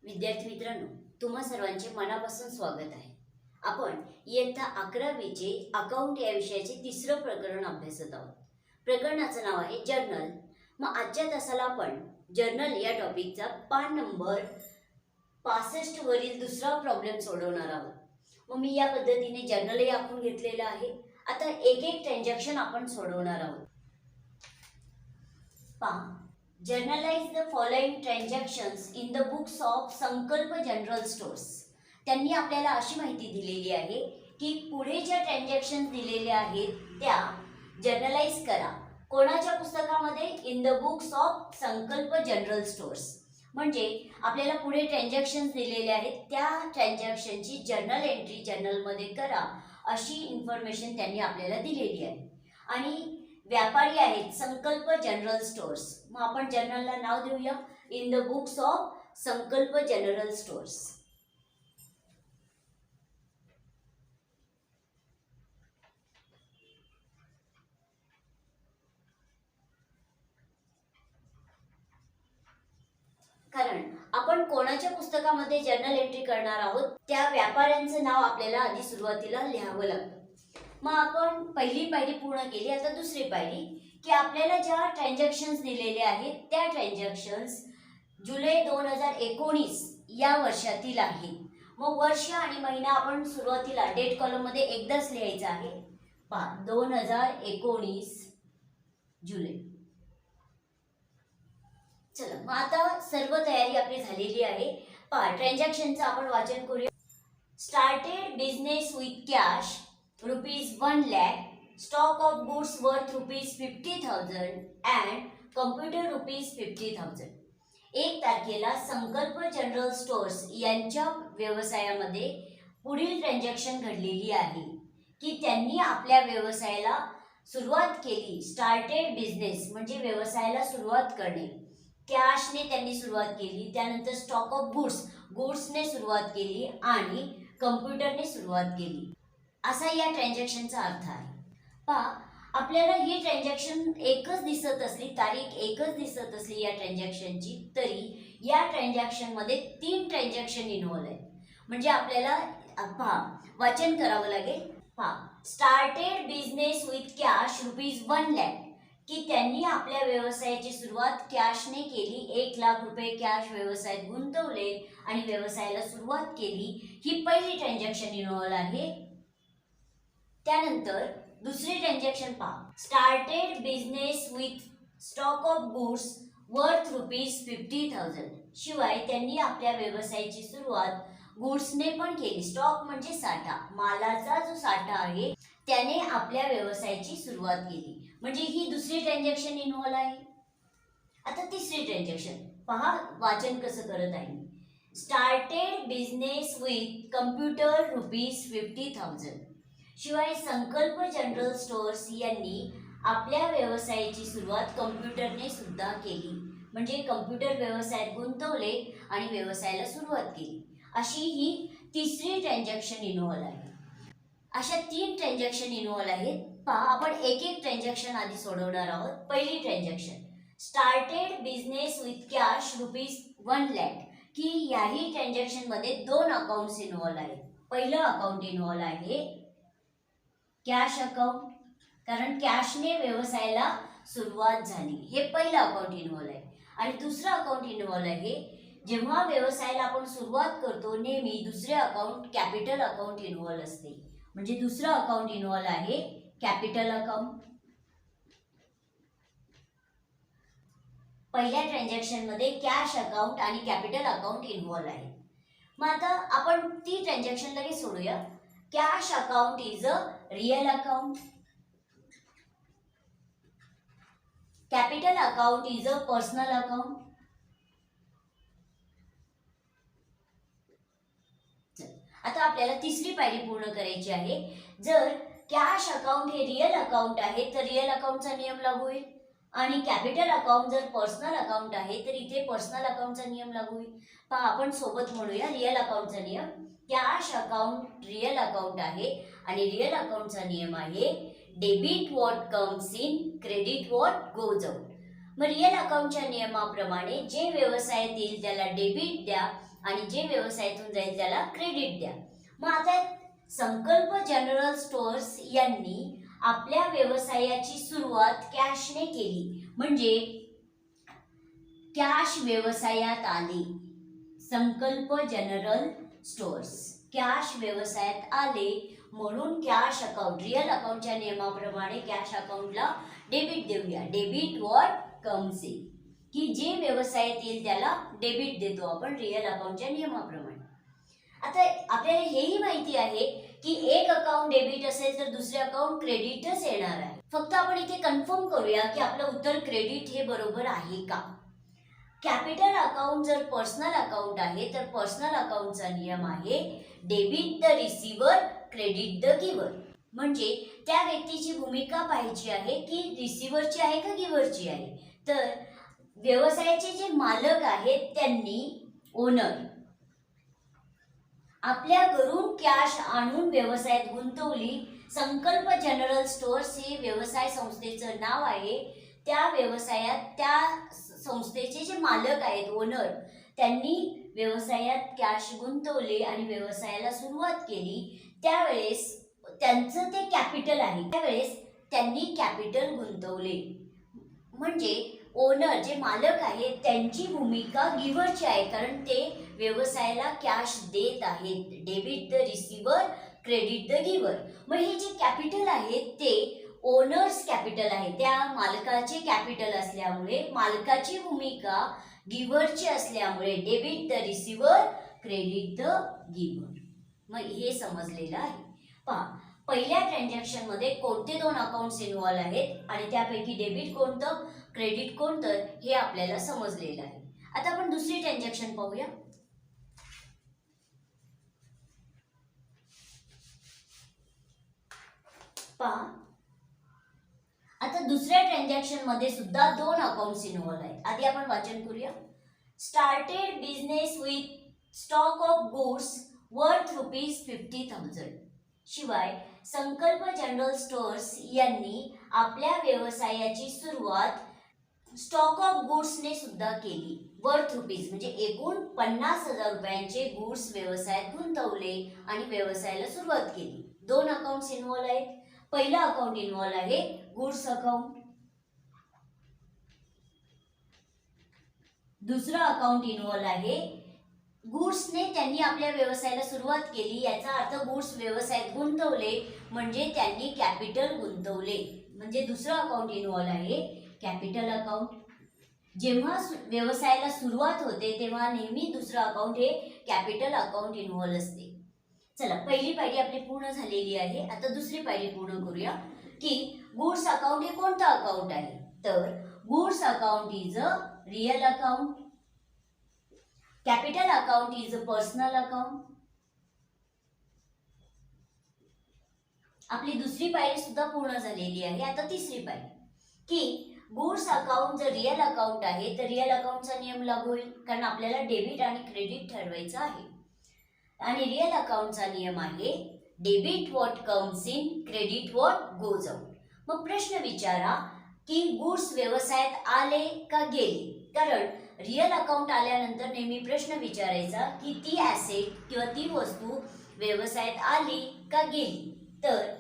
विद्यार्थी मित्रांनो, तुम्हा सर्वांचे मनापासून स्वागत आहे. आपण इयत्ता 11वीचे अकाउंट या विषयाचे तिसरं प्रकरण अभ्यासत आहोत. प्रकरणाचं नाव आहे जर्नल. मग आजच्या तासाला आपण जर्नल या टॉपिकचा पान नंबर 65 वरील दुसरा प्रॉब्लेम सोडवणार आहोत. मग मी या पद्धतीने जर्नलही आखून घेतलेलं आहे. आता एक एक ट्रान्झॅक्शन आपण सोडवणार आहोत. पहा, generalized the following transactions in the books of संकल्प जनरल स्टोर्स. त्यांनी आपल्याला अशी माहिती दिलेली आहे की पुढे ज्या ट्रान्झॅक्शन्स दिलेल्या आहेत त्या जर्नलाइज करा. कोणाच्या पुस्तकामध्ये? इन द बुक्स ऑफ संकल्प जनरल स्टोर्स. म्हणजे आपल्याला पुढे ट्रान्झॅक्शन्स दिलेले आहेत त्या ट्रान्झॅक्शनची जर्नल एंट्री जर्नलमध्ये करा अशी इन्फॉर्मेशन त्यांनी आपल्याला दिलेली आहे. आणि व्यापारी आहेत संकल्प जनरल स्टोर्स. मग आपण जर्नलला नाव देऊया इन द बुक्स ऑफ संकल्प जनरल स्टोर्स. कारण आपण कोणाच्या पुस्तकामध्ये जर्नल एंट्री करणार आहोत त्या व्यापाऱ्यांचं नाव आपल्याला आधी सुरुवातीला लिहावं लागतं. मग आपण पहिली पायरी पूर्ण केली. आता दुसरी पायरी की आपल्याला ज्या ट्रान्झॅक्शन्स दिलेल्या आहेत त्या ट्रान्झॅक्शन्स जुलै 2019 या वर्षातील आहेत. मग वर्ष आणि महिना आपण सुरुवातीला डेट कॉलममध्ये एकदाच लिहायचं आहे. पहा, 2019 जुलै. चला, मग आता सर्व तयारी आपली झालेली आहे. पहा, ट्रान्झॅक्शनचं आपण वाचन करूया. Started business with cash ₹1 lakh, stock of goods worth ₹50,000 and computer ₹50,000. 1 तारखेला संकल्प जनरल स्टोर्स यांच्या व्यवसायामध्ये पुढील ट्रान्झॅक्शन घडलेली आहे की त्यांनी आपल्या व्यवसायाला सुरुवात केली. स्टार्टेड बिझनेस म्हणजे व्यवसायाला सुरुवात करणे. कॅशने त्यांनी सुरुवात केली. त्यानंतर स्टॉक ऑफ गुड्सने सुरुवात केली आणि कम्प्युटरने सुरुवात केली. असा या ट्रान्झॅक्शनचा अर्थ आहे. पहा, आपल्याला ही ट्रान्झॅक्शन एकच दिसत असली, तारीख एकच दिसत असली या ट्रान्झॅक्शनची, तरी या ट्रान्झॅक्शनमध्ये 3 ट्रान्झॅक्शन इन्व्हॉल्व आहेत. म्हणजे आपल्याला पहा वाचन करावं लागेल. पहा, started business with cash ₹1 lakh की त्यांनी आपल्या व्यवसायाची सुरुवात कॅशने केली. 1 लाख रुपये कॅश व्यवसायात गुंतवले आणि व्यवसायाला सुरुवात केली. ही पहिली ट्रान्झॅक्शन इन्व्हॉल्व आहे. त्यानंतर दुसरी ट्रान्झॅक्शन पहा, started business with stock of goods worth ₹50,000. शिवाय त्यांनी आपल्या व्यवसायाची सुरुवात गुड्सने पण केली. स्टॉक म्हणजे साठा, मालाचा जो साठा आहे त्याने आपल्या व्यवसायाची सुरुवात केली. म्हणजे ही दुसरी ट्रान्झॅक्शन इन्व्हॉल्व आहे. आता तिसरी ट्रान्झॅक्शन पहा, वाचन कसं करत आहे. Started business with computer ₹50,000. शिवाय संकल्प जनरल स्टोर्स यांनी आपल्या व्यवसायाची सुरुवात कम्प्युटरने सुद्धा केली. म्हणजे कम्प्युटर व्यवसायात गुंतवले आणि व्यवसायाला सुरुवात केली. अशी ही तिसरी ट्रान्झॅक्शन इन्व्हॉल्व आहे. अशा 3 ट्रान्झॅक्शन इन्व्हॉल्व आहेत. पहा, आपण एक एक ट्रान्झॅक्शन आधी सोडवणार आहोत. पहिली transaction started business with cash ₹1 lakh की याही ट्रान्झॅक्शनमध्ये 2 अकाउंट्स इन्व्हॉल्व आहेत. पहिलं अकाउंट इन्व्हॉल्व आहे कॅश अकाउंट, कारण कॅशने व्यवसायाला सुरुवात झाली. हे पहिलं अकाउंट इन्व्हॉल्व आहे. आणि दुसरं अकाउंट इन्व्हॉल्व आहे जेव्हा व्यवसायाला आपण सुरुवात करतो नेहमी दुसरे अकाउंट कॅपिटल अकाउंट इन्व्हॉल्व असते. म्हणजे दुसरं अकाउंट इन्व्हॉल्व आहे कॅपिटल अकाउंट. पहिल्या ट्रान्झॅक्शनमध्ये कॅश अकाउंट आणि कॅपिटल अकाउंट इन्व्हॉल्व आहे. मग आता आपण ती ट्रान्झॅक्शन लगेच सोडूया. Cash account is a real account. Capital account is a personal account. आता आपल्याला तिसरी पायरी पूर्ण करायची आहे. जर कॅश अकाउंट हे रिअल अकाउंट आहे तर रिअल अकाउंटचा नियम लागू होईल आणि कॅपिटल अकाउंट जर पर्सनल अकाउंट आहे तर इथे पर्सनल अकाउंटचा नियम लागू होईल. पहा, आपण सोबत म्हणूया रिअल अकाउंटचा नियम. कॅश अकाउंट रिअल अकाउंट आहे आणि रिअल अकाउंटचा नियम आहे debit what comes in, credit what goes out. मग रिअल अकाउंटच्या नियमाप्रमाणे जे व्यवसायात येईल त्याला डेबिट द्या आणि जे व्यवसायातून जाईल त्याला क्रेडिट द्या. मग आता संकल्प जनरल स्टोअर्स यांनी आपल्या व्यवसायाची सुरुवात कॅशने केली, म्हणजे कॅश व्यवसायात आले. संकल्प जनरल स्टोअर्स कॅश व्यवसायात आले म्हणून कॅश अकाउंट, रिअल अकाउंटच्या नियमाप्रमाणे कॅश अकाउंटला डेबिट देऊया. डेबिट व्हॉट कम्स इन, की जे व्यवसायात येईल त्याला डेबिट देतो आपण रिअल अकाउंटच्या नियमाप्रमाणे. आता आपल्याला हेही माहिती आहे की एक अकाउंट डेबिट असेल तर दुसरे अकाउंट क्रेडिटच येणार आहे. फक्त आपण इथे कन्फर्म करूया की आपलं उत्तर क्रेडिट हे बरोबर आहे का. कॅपिटल अकाउंट जर पर्सनल अकाउंट आहे तर पर्सनल अकाउंटचा नियम आहे debit the receiver credit the giver. म्हणजे त्या व्यक्तीची भूमिका पाहायची आहे की रिसिव्हरची आहे का गिव्हरची आहे. तर व्यवसायाचे जे मालक आहेत त्यांनी, ओनर, आपल्या घरून कॅश आणून व्यवसायात गुंतवली. संकल्प जनरल स्टोअर्स हे व्यवसाय संस्थेचं नाव आहे. त्या व्यवसायात त्या संस्थेचे जे मालक आहेत, ओनर, त्यांनी व्यवसायात कॅश गुंतवले आणि व्यवसायाला सुरुवात केली. त्यावेळेस त्यांचं ते कॅपिटल आहे, त्यावेळेस त्यांनी कॅपिटल गुंतवले. म्हणजे ओनर जे मालक आहेत त्यांची भूमिका गिव्हरची आहे, कारण ते व्यवसायाला कॅश देत आहेत. Debit the receiver credit the giver. मग हे जे कॅपिटल आहे ते ओनर्स कॅपिटल आहे, त्या मालकाचे कॅपिटल असल्यामुळे मालकाची भूमिका गिव्हरची असल्यामुळे debit the receiver credit the giver. मग हे समजलेलं आहे. पहा, पहिल्या ट्रान्झॅक्शन मध्ये कोणते दोन अकाउंट्स इन्व्हॉल्व आहेत आणि त्यापैकी डेबिट कोणतं क्रेडिट कोणतं हे आपल्याला समजलेलं आहे. आता आपण दुसरी ट्रान्झॅक्शन पाहूया. पहा, आता दुसऱ्या ट्रान्झॅक्शन मध्ये सुद्धा दोन अकाउंट्स इन्व्हॉल्व आहेत. आधी आपण वाचन करूया. Started business with stock of goods worth ₹50,000. शिवाय संकल्प जनरल स्टोअर्स यांनी आपल्या व्यवसायाची सुरुवात स्टॉक ऑफ गुड्सने सुद्धा केली. वर्थ रुपीज म्हणजे एकूण ₹50,000 गुड्स व्यवसायात गुंतवले आणि व्यवसायाला सुरुवात केली. दोन अकाउंट्स इन्व्हॉल्व आहेत. पहिला अकाउंट इन्व्हॉल्व आहे गुड्स अकाउंट, दुसरा अकाउंट इन्व्हॉल्व आहे गुड्सने त्यांनी आपल्या व्यवसायाला सुरुवात केली. याचा अर्थ गुड्स व्यवसायात गुंतवले म्हणजे त्यांनी कॅपिटल गुंतवले. म्हणजे दुसरा अकाउंट इन्व्हॉल्व आहे कॅपिटल अकाउंट. जेव्हा व्यवसायाला सुरुवात होते तेव्हा नेहमी दुसरं अकाउंट हे कॅपिटल अकाउंट इन्व्हॉल्व असते. चला, पहिली पायरी आपली पूर्ण झालेली आहे. आता दुसरी पायरी पूर्ण करूया की गुड्स अकाउंट हे कोणतं अकाउंट आहे. तर goods account is a real account, capital account is a personal account. आपली दुसरी पायरी सुद्धा पूर्ण झालेली आहे. आता तिसरी पायरी की गुड्स अकाउंट जर रिअल अकाउंट आहे तर रिअल अकाउंटचा नियम लागू होईल, कारण आपल्याला डेबिट आणि क्रेडिट ठरवायचं आहे. आणि रिअल अकाउंटचा नियम आहे debit what comes in credit what goes out. मग प्रश्न विचारा की गुड्स व्यवसायात आले का गेले. कारण रिअल अकाउंट आल्यानंतर नेहमी प्रश्न विचारायचा की ती ॲसेट किंवा ती वस्तू व्यवसायात आली का गेली. तर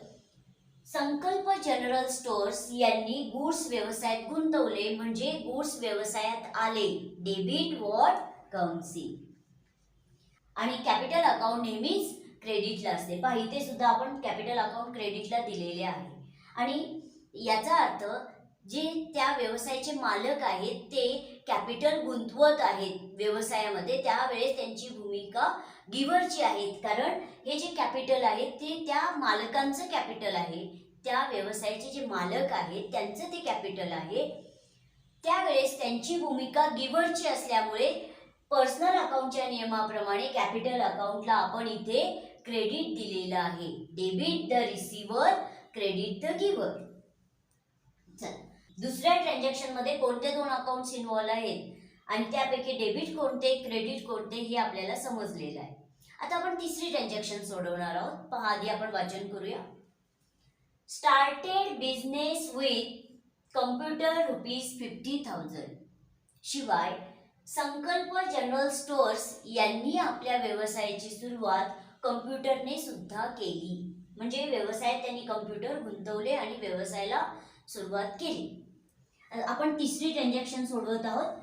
संकल्प जनरल स्टोअर्स यांनी गुड्स व्यवसायात गुंतवले म्हणजे गुड्स व्यवसायात आले. Debit what comes in. आणि कॅपिटल अकाउंट नेहमीच क्रेडिटला असते. पहा, इथे सुद्धा आपण कॅपिटल अकाउंट क्रेडिटला दिलेले आहे. आणि याचा अर्थ जे त्या व्यवसायाचे मालक आहेत ते कॅपिटल गुंतवत आहेत व्यवसायामध्ये, त्यावेळेस त्यांची भूमिका गिव्हरची आहे. कारण हे जे कॅपिटल आहे ते त्या मालकांचं कॅपिटल आहे, त्या व्यवसायाचे जे मालक आहेत त्यांचं ते कॅपिटल आहे. त्यावेळेस त्यांची भूमिका गिव्हरची असल्यामुळे पर्सनल अकाउंटच्या नियमाप्रमाणे कॅपिटल अकाउंटला आपण इथे क्रेडिट दिलेलं आहे. Debit the receiver credit the giver. चला, दुसऱ्या ट्रान्झॅक्शन मध्ये कोणते दोन अकाउंट्स इन्व्हॉल्व आहेत आणि त्यापैकी डेबिट कोणते क्रेडिट कोणते हे आपल्याला समजलेलं आहे. आता आपण तिसरी ट्रान्झॅक्शन सोडवणार आहोत. पहा, आधी आपण वाचन करूया. Started business with computer ₹50,000. शिवाय संकल्प जनरल स्टोअर्स यांनी आपल्या व्यवसायाची सुरुवात कम्प्युटरने सुद्धा केली. म्हणजे व्यवसायात त्यांनी कम्प्युटर गुंतवले आणि व्यवसायाला सुरुवात केली. आपण तिसरी ट्रान्झॅक्शन सोडवत आहोत.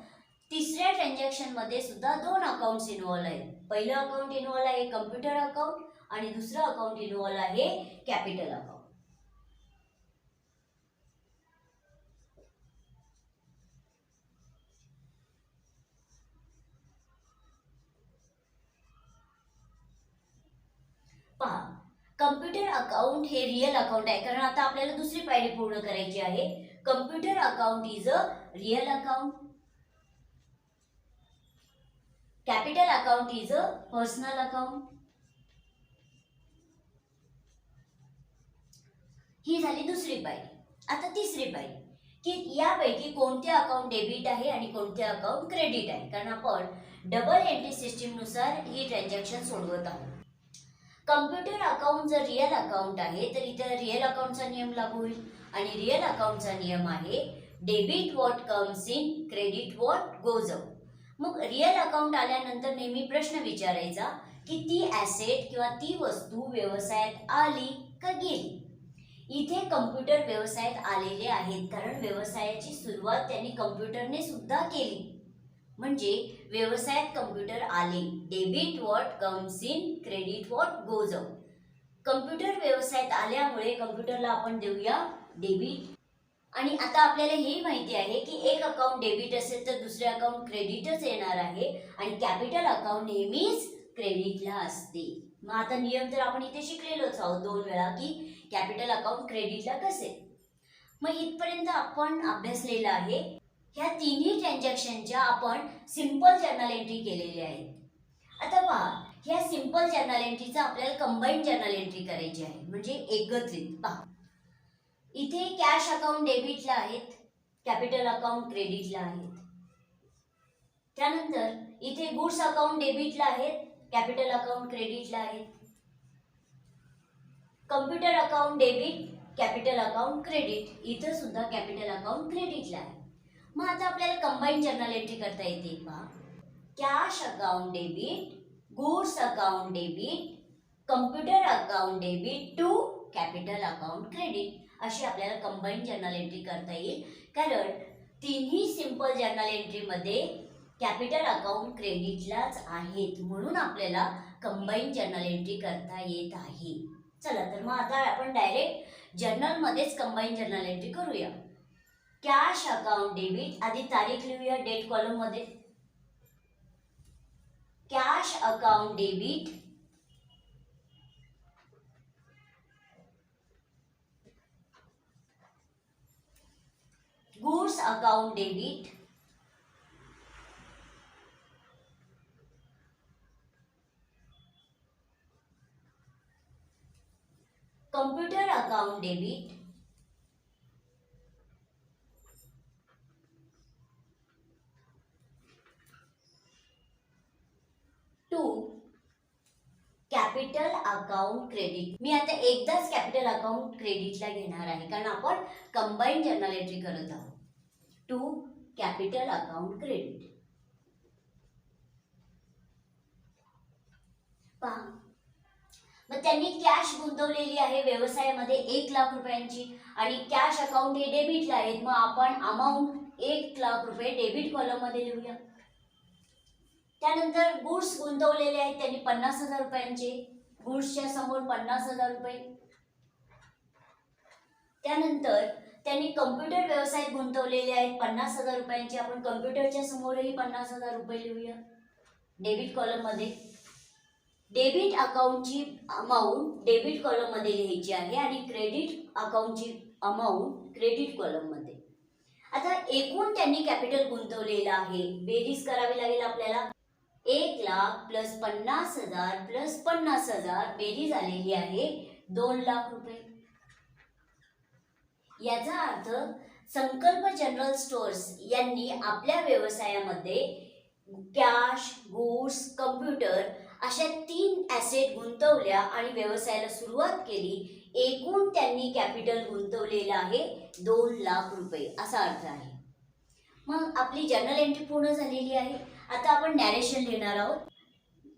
तिसऱ्या ट्रान्झॅक्शन मध्ये सुद्धा दोन अकाउंट्स इन्व्हॉल्व आहेत. पहिलं अकाउंट इन्व्हॉल्व आहे कम्प्युटर अकाउंट आणि दुसरं अकाउंट इन्व्हॉल्व आहे कॅपिटल अकाउंट. पहा, कम्प्युटर अकाउंट हे रिअल अकाउंट आहे, कारण आता आपल्याला दुसरी पायरी पूर्ण करायची आहे. Computer account is a real account. Capital account is a personal account. ही झाली दुसरी पायरी. आता तिसरी पायरी की यापैकी कोणते अकाउंट डेबिट आहे आणि कोणते अकाउंट क्रेडिट आहे, कारण आपण डबल एंट्री सिस्टीम नुसार ही ट्रान्झॅक्शन सोडवत आहोत. कम्प्युटर अकाउंट जर रिअल अकाउंट आहे तर इथे रिअल अकाउंटचा नियम लागू होईल आणि रिअल अकाउंटचा नियम आहे debit what comes in, credit what goes out. मग रिअल अकाउंट आल्यानंतर नेहमी प्रश्न विचारायचा की ती ॲसेट किंवा ती वस्तू व्यवसायात आली का गेली. इथे कम्प्युटर व्यवसायात आलेले आहेत, कारण व्यवसायाची सुरुवात त्यांनी कम्प्युटरने सुद्धा केली. म्हणजे व्यवसायात कम्प्युटर आले. Debit what comes in, credit what goes out. Computer व्यवसायात आल्यामुळे कम्प्युटरला आपण देऊया डेबिट. आणि आता आपल्याला हे माहिती आहे की एक अकाउंट डेबिट असेल तर दुसरे अकाउंट क्रेडिटच येणार आहे आणि कॅपिटल अकाउंट नेहमीच क्रेडिटला असते. मग आता नियम तर आपण इथे शिकलेलोच आहोत 2 वेळा की कॅपिटल अकाउंट क्रेडिटला कसे. मग इथपर्यंत आपण अभ्यासलेलं आहे. ह्या तिन्ही ट्रान्झॅक्शनच्या आपण सिंपल जर्नल एंट्री केलेल्या आहेत. आता पहा, ह्या सिंपल जर्नल एंट्रीचा आपल्याला कंबाईन जर्नल एंट्री करायची आहे, म्हणजे एकत्रित. पहा, इथे कॅश अकाउंट डेबिटला आहेत, कॅपिटल अकाउंट क्रेडिटला आहेत. त्यानंतर इथे गुड्स अकाउंट डेबिटला आहेत, कॅपिटल अकाउंट क्रेडिटला आहेत. Computer account debit, capital account credit, इथं सुद्धा कॅपिटल अकाउंट क्रेडिटला आहे. मग आता आपल्याला कंबाईन जर्नल एंट्री करता येते. पहा, cash account debit, goods account debit, computer account debit to capital account credit, अशी आपल्याला कंबाईन जर्नल एंट्री करता येईल. कारण तिन्ही सिंपल जर्नल एंट्रीमध्ये कॅपिटल अकाउंट क्रेडिटलाच आहेत, म्हणून आपल्याला कंबाईन जर्नल एंट्री करता येत आहे. चला तर मग आता आपण डायरेक्ट जर्नलमध्येच कंबाईन जर्नल एंट्री करूया. कॅश अकाउंट डेबिट, आधी तारीख लिहूया डेट कॉलम मध्ये. Cash account debit, goods account debit, computer account debit, to capital account credit. मी आता एकदाच कॅपिटल अकाउंट क्रेडिटला घेणार आहे, कारण आपण कंबाईन जर्नल एंट्री करत आहोत. To capital account credit. पहा, मग त्यांनी कॅश गुंतवलेली आहे व्यवसायामध्ये 1 लाख रुपयांची आणि कॅश अकाउंट हे डेबिटला आहेत. मग आपण अमाऊंट 1 लाख रुपये डेबिट कॉलम मध्ये लिहूया. त्यानंतर गुड्स गुंतवलेले आहेत त्यांनी 50,000 रुपयांचे, गुड्सच्या समोर 50,000 रुपये. त्यानंतर त्यांनी कम्प्युटर व्यवसायात गुंतवलेले आहेत 50,000 रुपयांचे, आपण कम्प्युटरच्या समोरही 50,000 रुपये लिहूया डेबिट कॉलम मध्ये. डेबिट अकाउंटची अमाऊंट डेबिट कॉलम मध्ये लिहायची आहे आणि क्रेडिट अकाउंटची अमाऊंट क्रेडिट कॉलम मध्ये. आता एकूण त्यांनी कॅपिटल गुंतवलेलं आहे, बेरीज करावी लागेल आपल्याला. 1 लाख प्लस 50,000 प्लस 50,000 बेरीज आलेली आहे 2 लाख रुपये. याचा अर्थ संकल्प जनरल स्टोअर्स यांनी आपल्या व्यवसायामध्ये कॅश, गुड्स, कम्प्युटर अशा 3 ॲसेट गुंतवल्या आणि व्यवसायाला सुरुवात केली. एकूण त्यांनी कॅपिटल गुंतवलेलं आहे 2 लाख रुपये, असा अर्थ आहे. मग आपली जर्नल एंट्री पूर्ण झालेली आहे. आता आपण नॅरेशन लिहिणार आहोत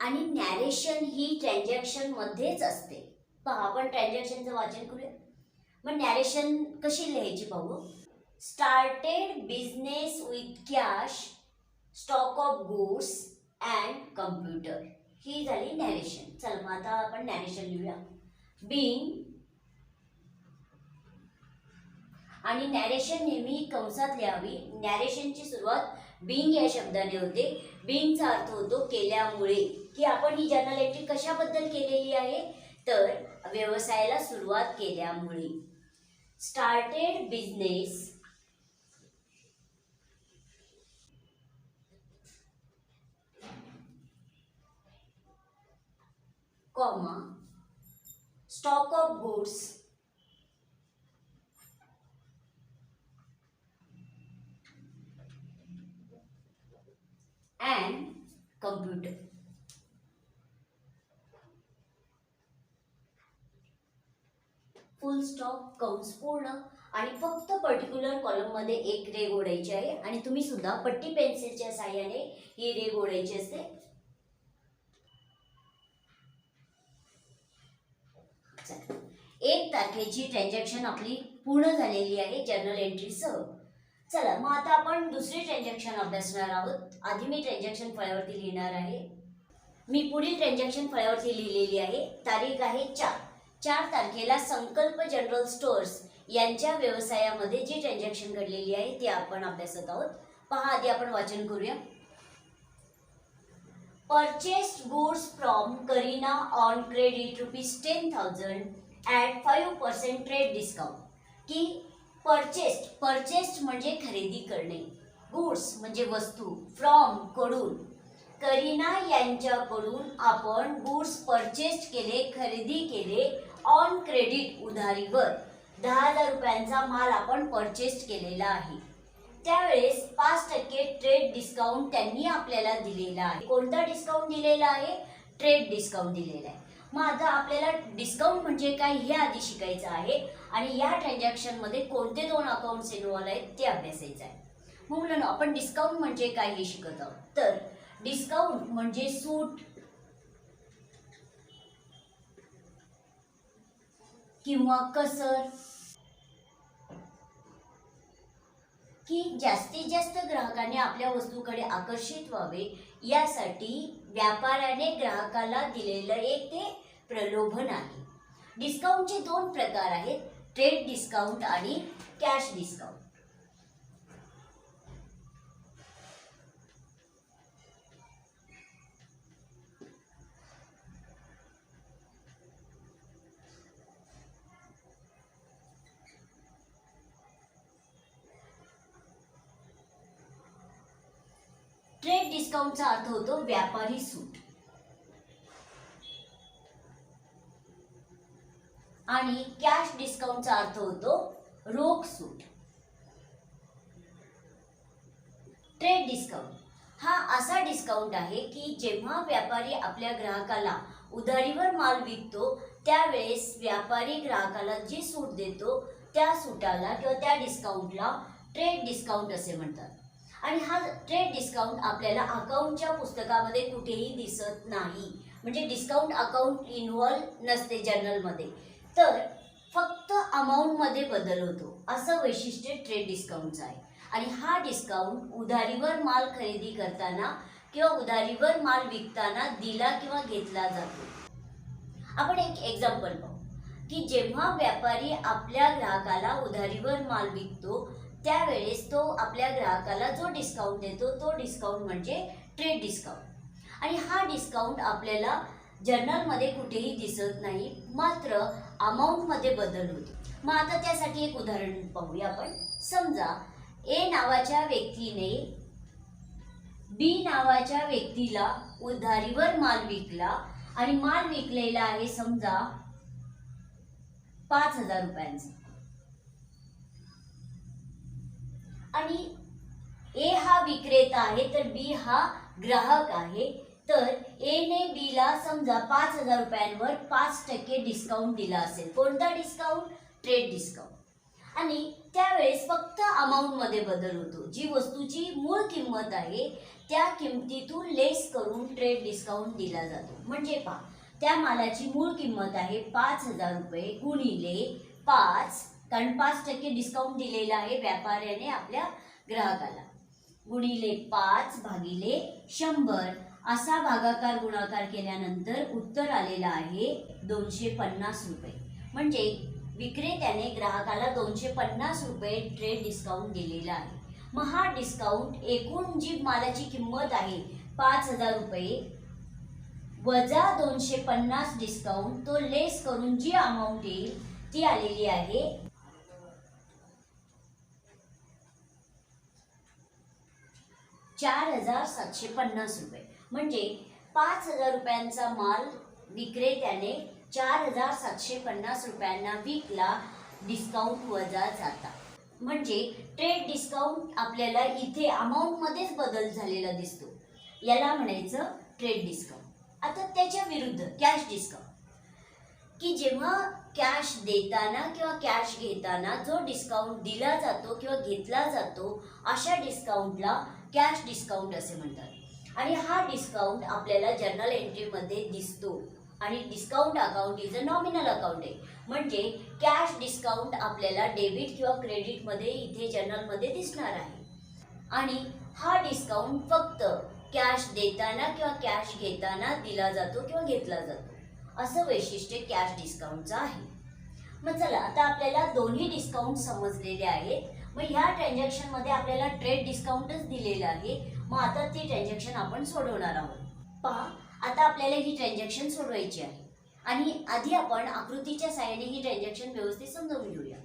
आणि नॅरेशन ही ट्रान्झॅक्शन मध्येच असते. पहा आपण ट्रान्झॅक्शनचं वाचन करूया. मग नॅरेशन कशी लिहायची पाहू. Started business with cash, stock of goods and computer. ही झाली नॅरेशन. चला मग आता आपण नॅरेशन लिहूया. बीइंग, आणि नॅरेशन नेहमी कंसात लिहावी. नॅरेशनची सुरुवात बीइंग या शब्दाने होते. बीइंगचा अर्थ होतो केल्यामुळे, की आपण ही जर्नल एंट्री कशाबद्दल केलेली आहे, तर व्यवसायाला सुरुवात केल्यामुळे. Started business comma stock of goods and computer. Full stop, कंस पूर्ण, आणि फक्त पर्टिक्युलर कॉलम मध्ये एक रेघ ओढायची आहे. आणि तुम्ही सुद्धा पट्टी पेन्सिलच्या साहाय्याने ही रेघ ओढायची असते. 1 तारखेची ट्रान्झॅक्शन आपली पूर्ण झालेली आहे जर्नल एंट्रीसह. चला मग आता आपण दुसरी ट्रान्झॅक्शन अभ्यासणार आहोत. आधी मी ट्रान्झॅक्शन फळ्यावरती लिहिणार आहे. मी पुढील ट्रान्झॅक्शन फळ्यावरती लिहिलेली आहे. तारीख आहे 4 तारखेला संकल्प जनरल स्टोअर्स यांच्या व्यवसायामध्ये जी ट्रान्झॅक्शन घडलेली आहे ती आपण अभ्यासत आहोत. पहा आधी आपण वाचन करूया. Purchased goods from Karina on credit ₹10,000 at 5% trade discount. की परचेस्ड म्हणजे खरेदी करणे, गुड्स म्हणजे वस्तू, फ्रॉम कडून, करीना यांच्याकडून आपण गुड्स परचेस्ड केले, खरेदी केले, ऑन क्रेडिट उधारीवर 10,000 रुपयांचा माल आपण परचेस्ड केलेला आहे. त्यावेळेस 5% ट्रेड डिस्काउंट त्यांनी आपल्याला दिलेला आहे. कोणता डिस्काउंट दिलेला आहे? ट्रेड डिस्काउंट दिलेला आहे. मग आता आपल्याला डिस्काउंट म्हणजे काय हे आधी शिकायचं आहे आणि या ट्रान्झॅक्शन मध्ये कोणते 2 अकाउंट्स इन्व्हॉल्व आहेत ते अभ्यासायचं आहे. मग मुलांनो आपण डिस्काउंट म्हणजे काय हे शिकत आहोत. तर डिस्काउंट म्हणजे सूट किंवा कसर, की जास्तीत जास्त ग्राहकांनी आपल्या वस्तूकडे आकर्षित व्हावे यासाठी व्यापाऱ्याने ग्राहकाला दिलेलं एक ते प्रलोभन आहे. डिस्काउंटचे 2 प्रकार आहेत, ट्रेड डिस्काउंट आणि कॅश डिस्काउंट. ट्रेड डिस्काउंटचा अर्थ होतो व्यापारी सूट आणि कॅश डिस्काउंटचा अर्थ होतो रोख सूट. ट्रेड डिस्काउंट हा असा डिस्काउंट आहे की जेव्हा व्यापारी आपल्या ग्राहकाला उधारीवर माल विकतो त्यावेळेस व्यापारी ग्राहकाला जी सूट देतो त्या सूटाला किंवा त्या डिस्काउंटला ट्रेड डिस्काउंट असे म्हणतात. आणि हा ट्रेड डिस्काउंट आपल्याला अकाउंटच्या पुस्तकामध्ये कुठेही दिसत नाही. म्हणजे डिस्काउंट अकाउंट इन्व्हॉल्व नसते जर्नलमध्ये, तर फक्त अमाऊंटमध्ये बदल होतो असं वैशिष्ट्य ट्रेड डिस्काउंटचं आहे. आणि हा डिस्काउंट उधारीवर माल खरेदी करताना किंवा उधारीवर माल विकताना दिला किंवा घेतला जातो. आपण एक एक्झाम्पल पाहू की जेव्हा व्यापारी आपल्या ग्राहकाला उधारीवर माल विकतो त्यावेळेस तो आपल्या ग्राहकाला जो डिस्काउंट देतो तो डिस्काउंट म्हणजे ट्रेड डिस्काउंट. आणि हा डिस्काउंट आपल्याला जर्नलमध्ये कुठेही दिसत नाही, मात्र अमाऊंटमध्ये बदल होतो. मग आता त्यासाठी एक उदाहरण पाहूया आपण. समजा ए नावाच्या व्यक्तीने बी नावाच्या व्यक्तीला उधारीवर माल विकला आणि माल विकलेला आहे समजा 5,000 रुपयांचा. आणि ए हा विक्रेता आहे तर बी हा ग्राहक आहे. तर ए ने बी ला समजा 5,000 रुपयांवर 5% डिस्काउंट दिला असेल. कोणता डिस्काउंट? Trade discount. आणि त्यावेळेस फक्त अमाऊंटमध्ये बदल होतो. जी वस्तूची मूळ किंमत आहे त्या किमतीतून लेस करून ट्रेड डिस्काउंट दिला जातो. म्हणजे पहा, त्या मालाची मूळ किंमत आहे 5,000 रुपये गुणिले 5, कारण 5% डिस्काउंट दिलेला आहे व्यापाऱ्याने आपल्या ग्राहकाला, गुणिले 5 भागिले 100 असा भागाकार गुणाकार केल्यानंतर उत्तर आलेलं आहे 250 रुपये. म्हणजे विक्रेत्याने ग्राहकाला 250 रुपये ट्रेड डिस्काउंट दिलेला आहे. मग हा डिस्काउंट एकूण जी मालाची किंमत आहे 5,000 रुपये वजा 250 डिस्काउंट, तो लेस करून जी अमाऊंट येईल ती आलेली आहे 4,750 रुपये. म्हणजे 5,000 रुपयांचा माल विक्रेत्याने 4,750 रुपयांना विकला, डिस्काउंट वजा जाता. म्हणजे ट्रेड डिस्काउंट आपल्याला इथे अमाऊंटमध्येच बदल झालेला दिसतो, याला म्हणायचं ट्रेड डिस्काउंट. आता त्याच्या विरुद्ध कॅश डिस्काउंट, की जेव्हा कॅश देताना किंवा कॅश घेताना जो डिस्काउंट दिला जातो किंवा घेतला जातो अशा डिस्काउंटला कॅश डिस्काउंट असे म्हणतात. आणि हा डिस्काउंट आपल्याला जर्नल एंट्रीमध्ये दिसतो. आणि discount account is a nominal account आहे. म्हणजे कॅश डिस्काउंट आपल्याला डेबिट किंवा क्रेडिटमध्ये इथे जर्नलमध्ये दिसणार आहे. आणि हा डिस्काउंट फक्त कॅश देताना किंवा कॅश घेताना दिला जातो किंवा घेतला जातो, असं वैशिष्ट्य कॅश डिस्काउंटचं आहे. मग चला, आता आपल्याला दोन्ही डिस्काउंट समजलेले आहेत. मग ह्या ट्रान्झॅक्शनमध्ये आपल्याला ट्रेड डिस्काउंटच दिलेलं आहे. मग आता ती ट्रान्झॅक्शन आपण सोडवणार आहोत. पहा, आता आपल्याला ही ट्रान्झॅक्शन सोडवायची आहे. आणि आधी आपण आकृतीच्या साहाय्याने ही ट्रान्झॅक्शन व्यवस्थित समजावून घेऊया.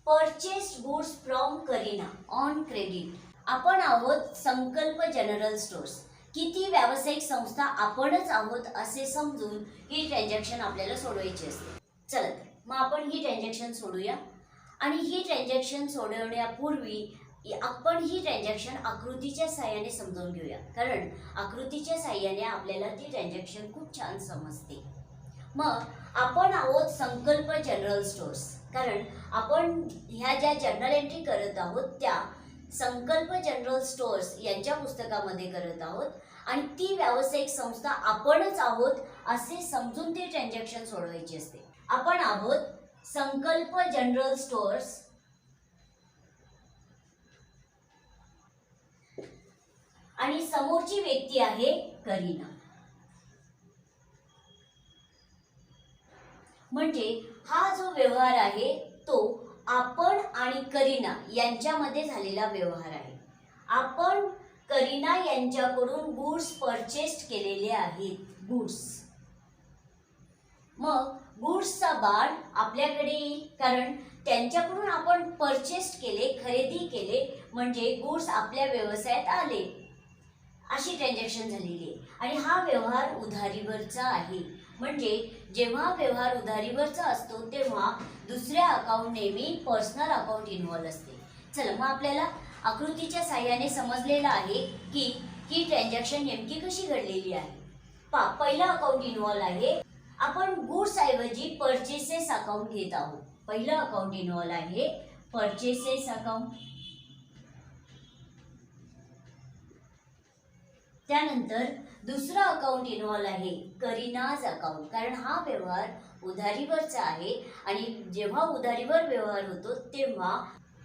Purchased goods from Kareena on credit. आपण आहोत संकल्प जनरल स्टोर्स. किती व्यावसायिक संस्था आपणच आहोत असे समजून ही ट्रान्झॅक्शन आपल्याला सोडवायची असते. चला, मग आपण ही ट्रान्झॅक्शन सोडूया. आणि ही ट्रान्झॅक्शन सोडवण्यापूर्वी आपण ही ट्रान्झॅक्शन आकृतीच्या साहाय्याने समजावून घेऊया, कारण आकृतीच्या साहाय्याने आपल्याला ती ट्रान्झॅक्शन खूप छान समजते. मग आपण आहोत संकल्प जनरल स्टोर्स, कारण आपण ह्या ज्या जर्नल एंट्री करत आहोत त्या संकल्प जनरल स्टोर्स यांच्या पुस्तकामध्ये करत आहोत. आणि ती व्यावसायिक संस्था आपणच आहोत असे समजून ती ट्रान्झॅक्शन सोडवायची असते. आपण आहोत संकल्प जनरल स्टोर्स आणि समोरची व्यक्ती आहे करीना. म्हणजे हा जो व्यवहार आहे तो आपण आणि करीना यांच्यामध्ये झालेला व्यवहार आहे. आपण करीना यांच्याकडून गुड्स परचेस्ड केलेले आहेत, गुड्स. मग गुड्सचा बाण आपल्याकडे येईल, कारण त्यांच्याकडून आपण परचेस्ड केले, खरेदी केले, म्हणजे गुड्स आपल्या व्यवसायात आले, अशी ट्रान्झॅक्शन झालेली आहे. आणि हा व्यवहार उधारीवरचा आहे. म्हणजे जेव्हा व्यवहार उधारीवरचा असतो तेव्हा दुसऱ्या अकाउंट नेहमी पर्सनल अकाउंट इन्व्हॉल्व असते. चला, मग आपल्याला आकृतीच्या साहाय्याने समजलेलं आहे की ही ट्रान्झॅक्शन नेमकी कशी घडलेली आहे. पहिलं अकाउंट इन्व्हॉल्व आहे. आपण गुड्स ऐवजी परचेसेस अकाउंट घेत आहोत. पहिलं अकाउंट इन्व्हॉल्व आहे परचेसेस अकाउंट. त्यानंतर दुसरं अकाउंट इन्व्हॉल्व आहे करीनाज अकाउंट, कारण हा व्यवहार उधारीवरचा आहे. आणि जेव्हा उधारीवर व्यवहार होतो तेव्हा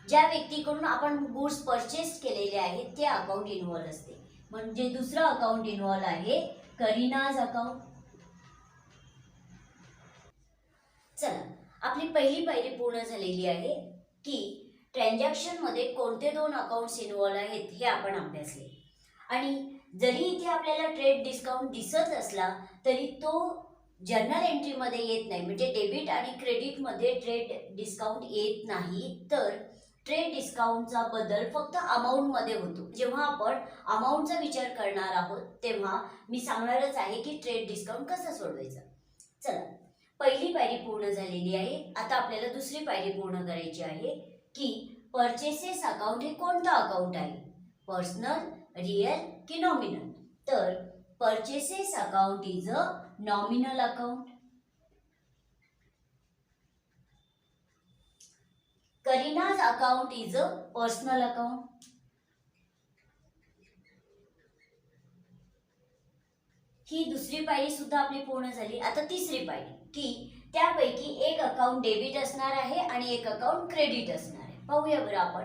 ज्या व्यक्तीकडून आपण गुड्स परचेस केलेले आहेत ते अकाउंट इन्व्हॉल्व असते. म्हणजे दुसरं अकाउंट इन्व्हॉल्व आहे करीनाज अकाउंट. चला, आपली पहिली पायरी पूर्ण झालेली आहे की ट्रान्झॅक्शन मध्ये कोणते दोन अकाउंट्स इन्व्हॉल्व आहेत हे आपण अभ्यासले. आणि जरी इथे आपल्याला ट्रेड डिस्काउंट दिसत असला तरी तो जर्नल एंट्रीमध्ये येत नाही. म्हणजे डेबिट आणि क्रेडिटमध्ये ट्रेड डिस्काउंट येत नाही, तर ट्रेड डिस्काउंटचा बदल फक्त अमाऊंटमध्ये होतो. जेव्हा आपण अमाऊंटचा विचार करणार आहोत तेव्हा मी सांगणारच आहे की ट्रेड डिस्काउंट कसा सोडवायचा. चला, पहिली पायरी पूर्ण झालेली आहे. आता आपल्याला दुसरी पायरी पूर्ण करायची आहे की परचेसेस अकाउंट हे कोणतं अकाउंट आहे, पर्सनल, रियल की नॉमिनल. तर purchases account is a nominal account. Kareena's account is a personal account. ही दुसरी पायरी सुद्धा आपली पूर्ण झाली. आता तिसरी पायरी की त्यापैकी एक अकाउंट डेबिट असणार आहे आणि एक अकाउंट क्रेडिट असणार आहे. पाहूया बरं आपण.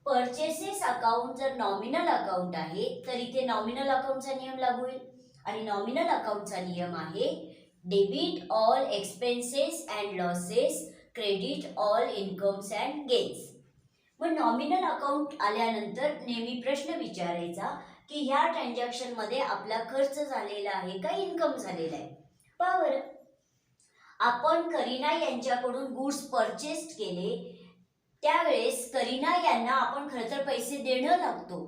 परचेसेस अकाउंट जर नॉमिनल अकाउंट आहे तर इथे नॉमिनल अकाउंटचा नियम लागू होईल आणि नॉमिनल अकाउंटचा नियम आहे debit all expenses and losses, credit all incomes and gains. मग नॉमिनल अकाउंट आल्यानंतर नेहमी प्रश्न विचारायचा की ह्या ट्रान्झॅक्शन मध्ये आपला खर्च झालेला आहे का इन्कम झालेला आहे. पहा बरं, आपण करीना यांच्याकडून गुड्स परचेस केले त्यावेळेस करीना यांना आपण खरं तर पैसे देणं लागतो.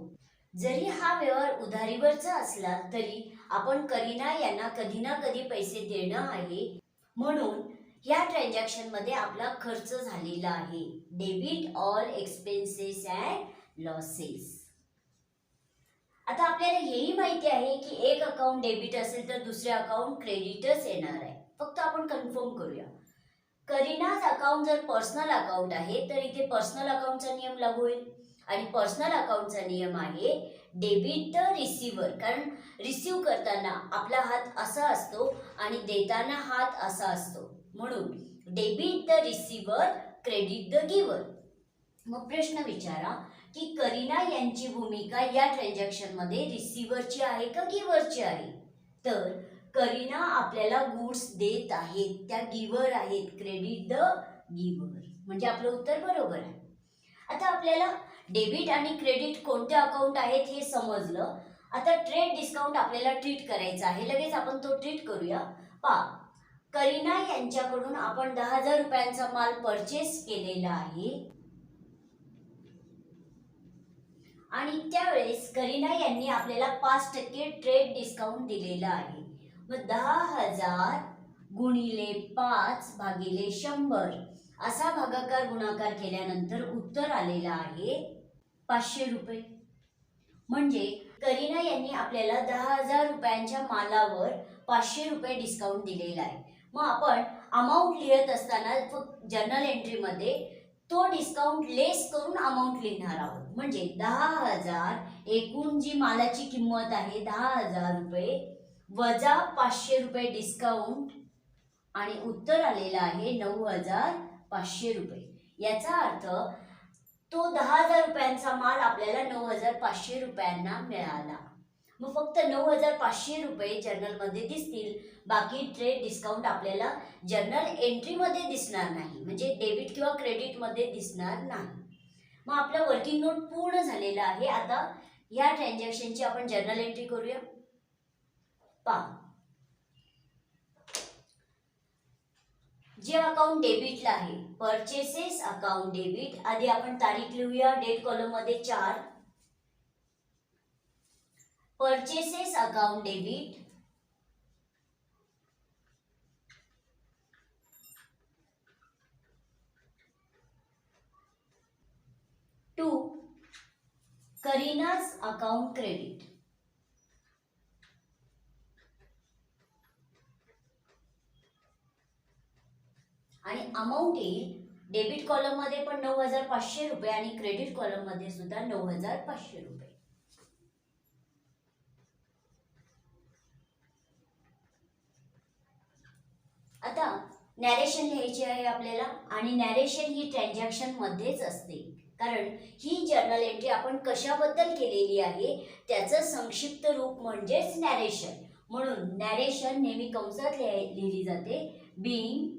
जरी हा व्यवहार उधारीवरचा असला तरी आपण करीना यांना कधी ना कधी पैसे देणं आहे. म्हणून या ट्रान्झॅक्शन मध्ये आपला खर्च झालेला आहे. Debit all expenses and losses. आता आपल्याला हेही माहिती आहे की एक अकाउंट डेबिट असेल तर दुसरे अकाउंट क्रेडिटच येणार आहे. फक्त आपण कन्फर्म करूया. करीनाज अकाउंट जर पर्सनल अकाउंट आहे तर इथे पर्सनल अकाउंटचा नियम लागू होईल आणि पर्सनल अकाउंटचा नियम आहे डेबिट द रिसिव्हर. कारण रिसिव्ह करताना आपला हात असा असतो आणि देताना हात असा असतो. म्हणून debit the receiver, credit the giver. मग प्रश्न विचारा की करीना यांची भूमिका या ट्रान्झॅक्शन मध्ये रिसिव्हरची आहे का गिव्हरची आहे. तर करीना आपल्याला गुड्स देत आहेत, त्या गिव्हर आहेत. क्रेडिट द गिव्हर म्हणजे आपलं उत्तर बरोबर आहे. आता आपल्याला डेबिट आणि क्रेडिट कोणते अकाउंट आहेत हे समजलं. आता ट्रेड डिस्काउंट आपल्याला ट्रीट करायचा आहे. लगेच आपण तो ट्रीट करूया. पहा, करीना यांच्याकडून आपण 10,000 रुपयांचा माल परचेस केलेला आहे आणि त्यावेळेस करीना यांनी आपल्याला 5% ट्रेड डिस्काउंट दिलेला आहे. मग 10,000 गुणिले 5 भागिले 100 असा भागाकार गुणाकार केल्यानंतर उत्तर आलेला आहे 500 रुपये. म्हणजे करीना यांनी आपल्याला 10,000 रुपयांच्या मालावर 500 रुपये डिस्काउंट दिलेला आहे. मग आपण अमाऊंट लिहित असताना जर्नल एंट्रीमध्ये तो डिस्काउंट लेस करून अमाऊंट लिहिणार आहोत. म्हणजे 10,000 एकूण जी मालाची किंमत आहे 10,000 रुपये वजा 500 रुपये डिस्काउंट आणि उत्तर आलेला आहे 9,500 रुपये. याचा अर्थ तो 10,000 रुपयांचा माल आपल्याला 9,500 रुपयांना मिळाला. मग फक्त 9,500 रुपये जर्नलमध्ये दिसतील. बाकी ट्रेड डिस्काउंट आपल्याला जर्नल एंट्रीमध्ये दिसणार नाही, म्हणजे डेबिट किंवा क्रेडिटमध्ये दिसणार नाही. मग आपला वर्किंग नोट पूर्ण झालेला आहे. आता या ट्रान्झॅक्शनची आपण जर्नल एंट्री करूया. पहा, जे अकाउंट डेबिटला आहे परचेसेस अकाउंट डेबिट. आधी आपण तारीख लिहूया. डेट कॉलम मध्ये 4. Purchases account debit to Kareena's account credit. आणि अमाऊंट येईल डेबिट कॉलम मध्ये पण 9,500 रुपये आणि क्रेडिट कॉलम मध्ये सुद्धा 9,500 रुपये. आता नॅरेशन लिहायचे आहे आपल्याला आणि नॅरेशन ही ट्रान्झॅक्शन मध्येच असते. कारण ही जर्नल एंट्री आपण कशाबद्दल केलेली आहे त्याचं संक्षिप्त रूप म्हणजेच नॅरेशन. म्हणून नॅरेशन नेहमी कंसात लिहिली जाते. Being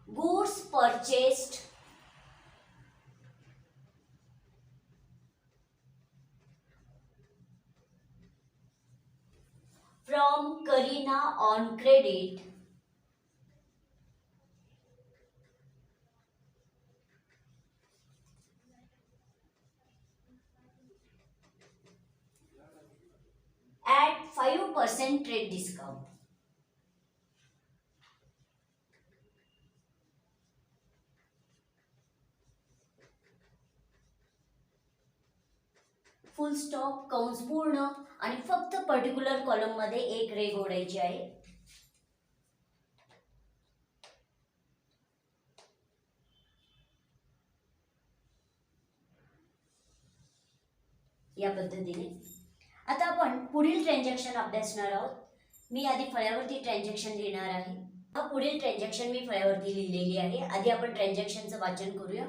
goods purchased from Kareena on credit at 5% trade discount. Full stop, कंस पूर्ण आणि फक्त पर्टिक्युलर कॉलम मध्ये एक रेघ ओढायची आहे. या पद्धतीने. आता आपण पुढील ट्रान्झॅक्शन अभ्यासणार आहोत. मी आधी फळ्यावरती ट्रान्झॅक्शन लिहिणार आहे. पुढील ट्रान्झॅक्शन मी फळ्यावरती लिहिलेली आहे. आधी आपण ट्रान्झॅक्शनचं वाचन करूया.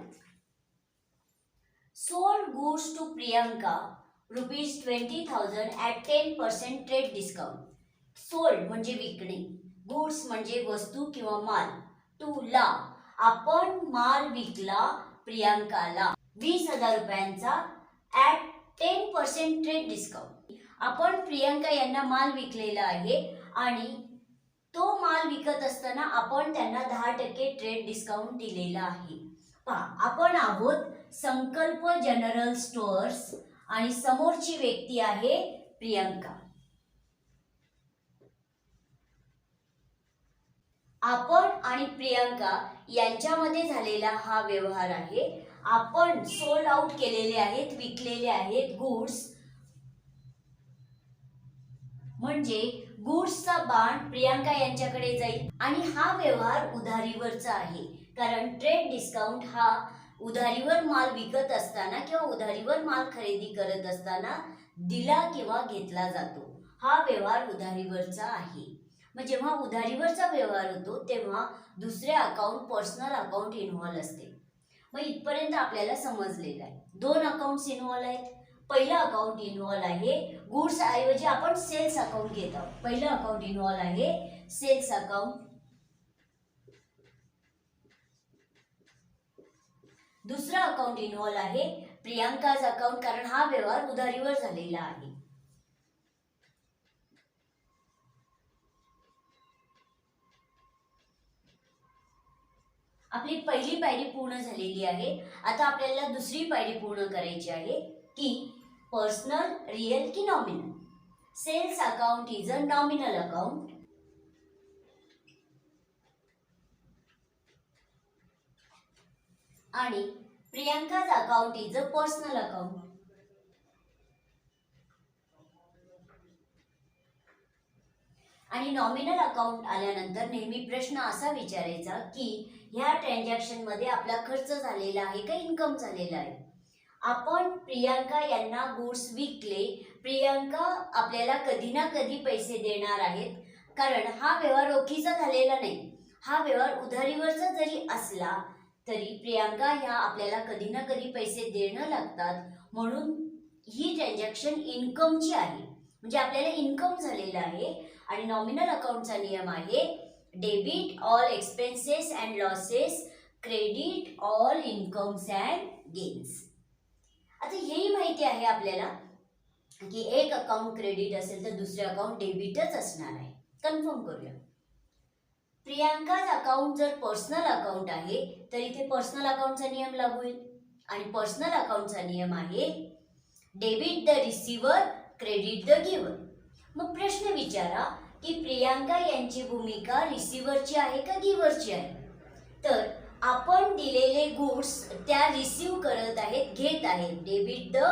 Sold goods to Priyanka ₹20,000 at 10% trade discount. Sold म्हणजे विकणे, गुड्स म्हणजे वस्तू किंवा माल, टू ला आपण माल विकला प्रियंकाला 20,000 रुपयांचा ॲट 10% ट्रेड डिस्काउंट. आपण प्रियंका यांना माल विकलेला आहे आणि तो माल विकत असताना आपण त्यांना 10% ट्रेड डिस्काउंट दिलेला आहे. पहा, आपण आहोत संकल्प जनरल स्टोअर्स आणि समोरची व्यक्ती आहे प्रियंका. आपण आणि प्रियंका यांच्यामध्ये झालेला हा व्यवहार आहे. आपण सोल्ड आउट केलेले आहेत, विकलेले आहेत गुड्स, म्हणजे गुड्सचा बाण प्रियंका यांच्याकडे जाईल आणि हा व्यवहार उधारीवरचा आहे. कारण ट्रेड डिस्काउंट हा उधारीवर माल विकत असताना किंवा उधारीवर माल खरेदी करत असताना दिला किंवा घेतला जातो. हा व्यवहार उधारीवरचा आहे. मग जेव्हा उधारीवरचा व्यवहार होतो तेव्हा दुसरे अकाउंट, पर्सनल अकाउंट इन्व्हॉल्व असते. मग इथपर्यंत आपल्याला समजलेलं आहे. 2 अकाउंट्स इन्व्हॉल्व आहेत. पहिलं अकाउंट इन्व्हॉल्व आहे गुड्स ऐवजी आपण सेल्स अकाउंट घेत आहोत. पहिलं अकाउंट इन्व्हॉल्व आहे सेल्स अकाउंट. दुसरं अकाउंट इन्व्हॉल्व आहे प्रियंकाज अकाउंट, कारण हा व्यवहार उधारीवर झालेला आहे. आपली पहिली पायरी पूर्ण झालेली आहे. आता आपल्याला दुसरी पायरी पूर्ण करायची आहे की पर्सनल, रियल की nominal. Sales account is a nominal account आणि Priyanka's account is a personal account. आणि नॉमिनल अकाउंट आल्यानंतर नेहमी प्रश्न असा विचारायचा की ह्या ट्रान्झॅक्शन मध्ये आपला खर्च झालेला आहे का इन्कम झालेला आहे. आपण प्रियंका यांना गुड्स विकले, प्रियंका आपल्याला कधी ना कधी पैसे देणार आहेत, कारण हा व्यवहार रोखीचा झालेला नाही. हा व्यवहार उधारीवरचा जरी असला तरी प्रियंका ह्या आपल्याला कधी ना कधी पैसे देणं लागतात, म्हणून ही ट्रान्झॅक्शन इन्कमची आहे, म्हणजे आपल्याला इन्कम झालेलं आहे. आणि नॉमिनल अकाउंटचा नियम आहे debit all expenses and losses, credit all incomes and gains. आता हेही माहिती आहे आपल्याला की एक अकाउंट क्रेडिट असेल तर दुसरे अकाउंट डेबिटच असणार आहे. कन्फर्म करूया. प्रियंकाज अकाउंट जर पर्सनल अकाउंट आहे तर इथे पर्सनल अकाउंटचा नियम लागू होईल आणि पर्सनल अकाउंटचा नियम आहे debit the receiver, credit the giver. मग प्रश्न विचारा की प्रियंका यांची भूमिका रिसिव्हरची आहे का गिव्हरची आहे. तर आपण दिलेले गुड्स त्या रिसीव्ह करत आहेत, घेत आहेत, डेबिट द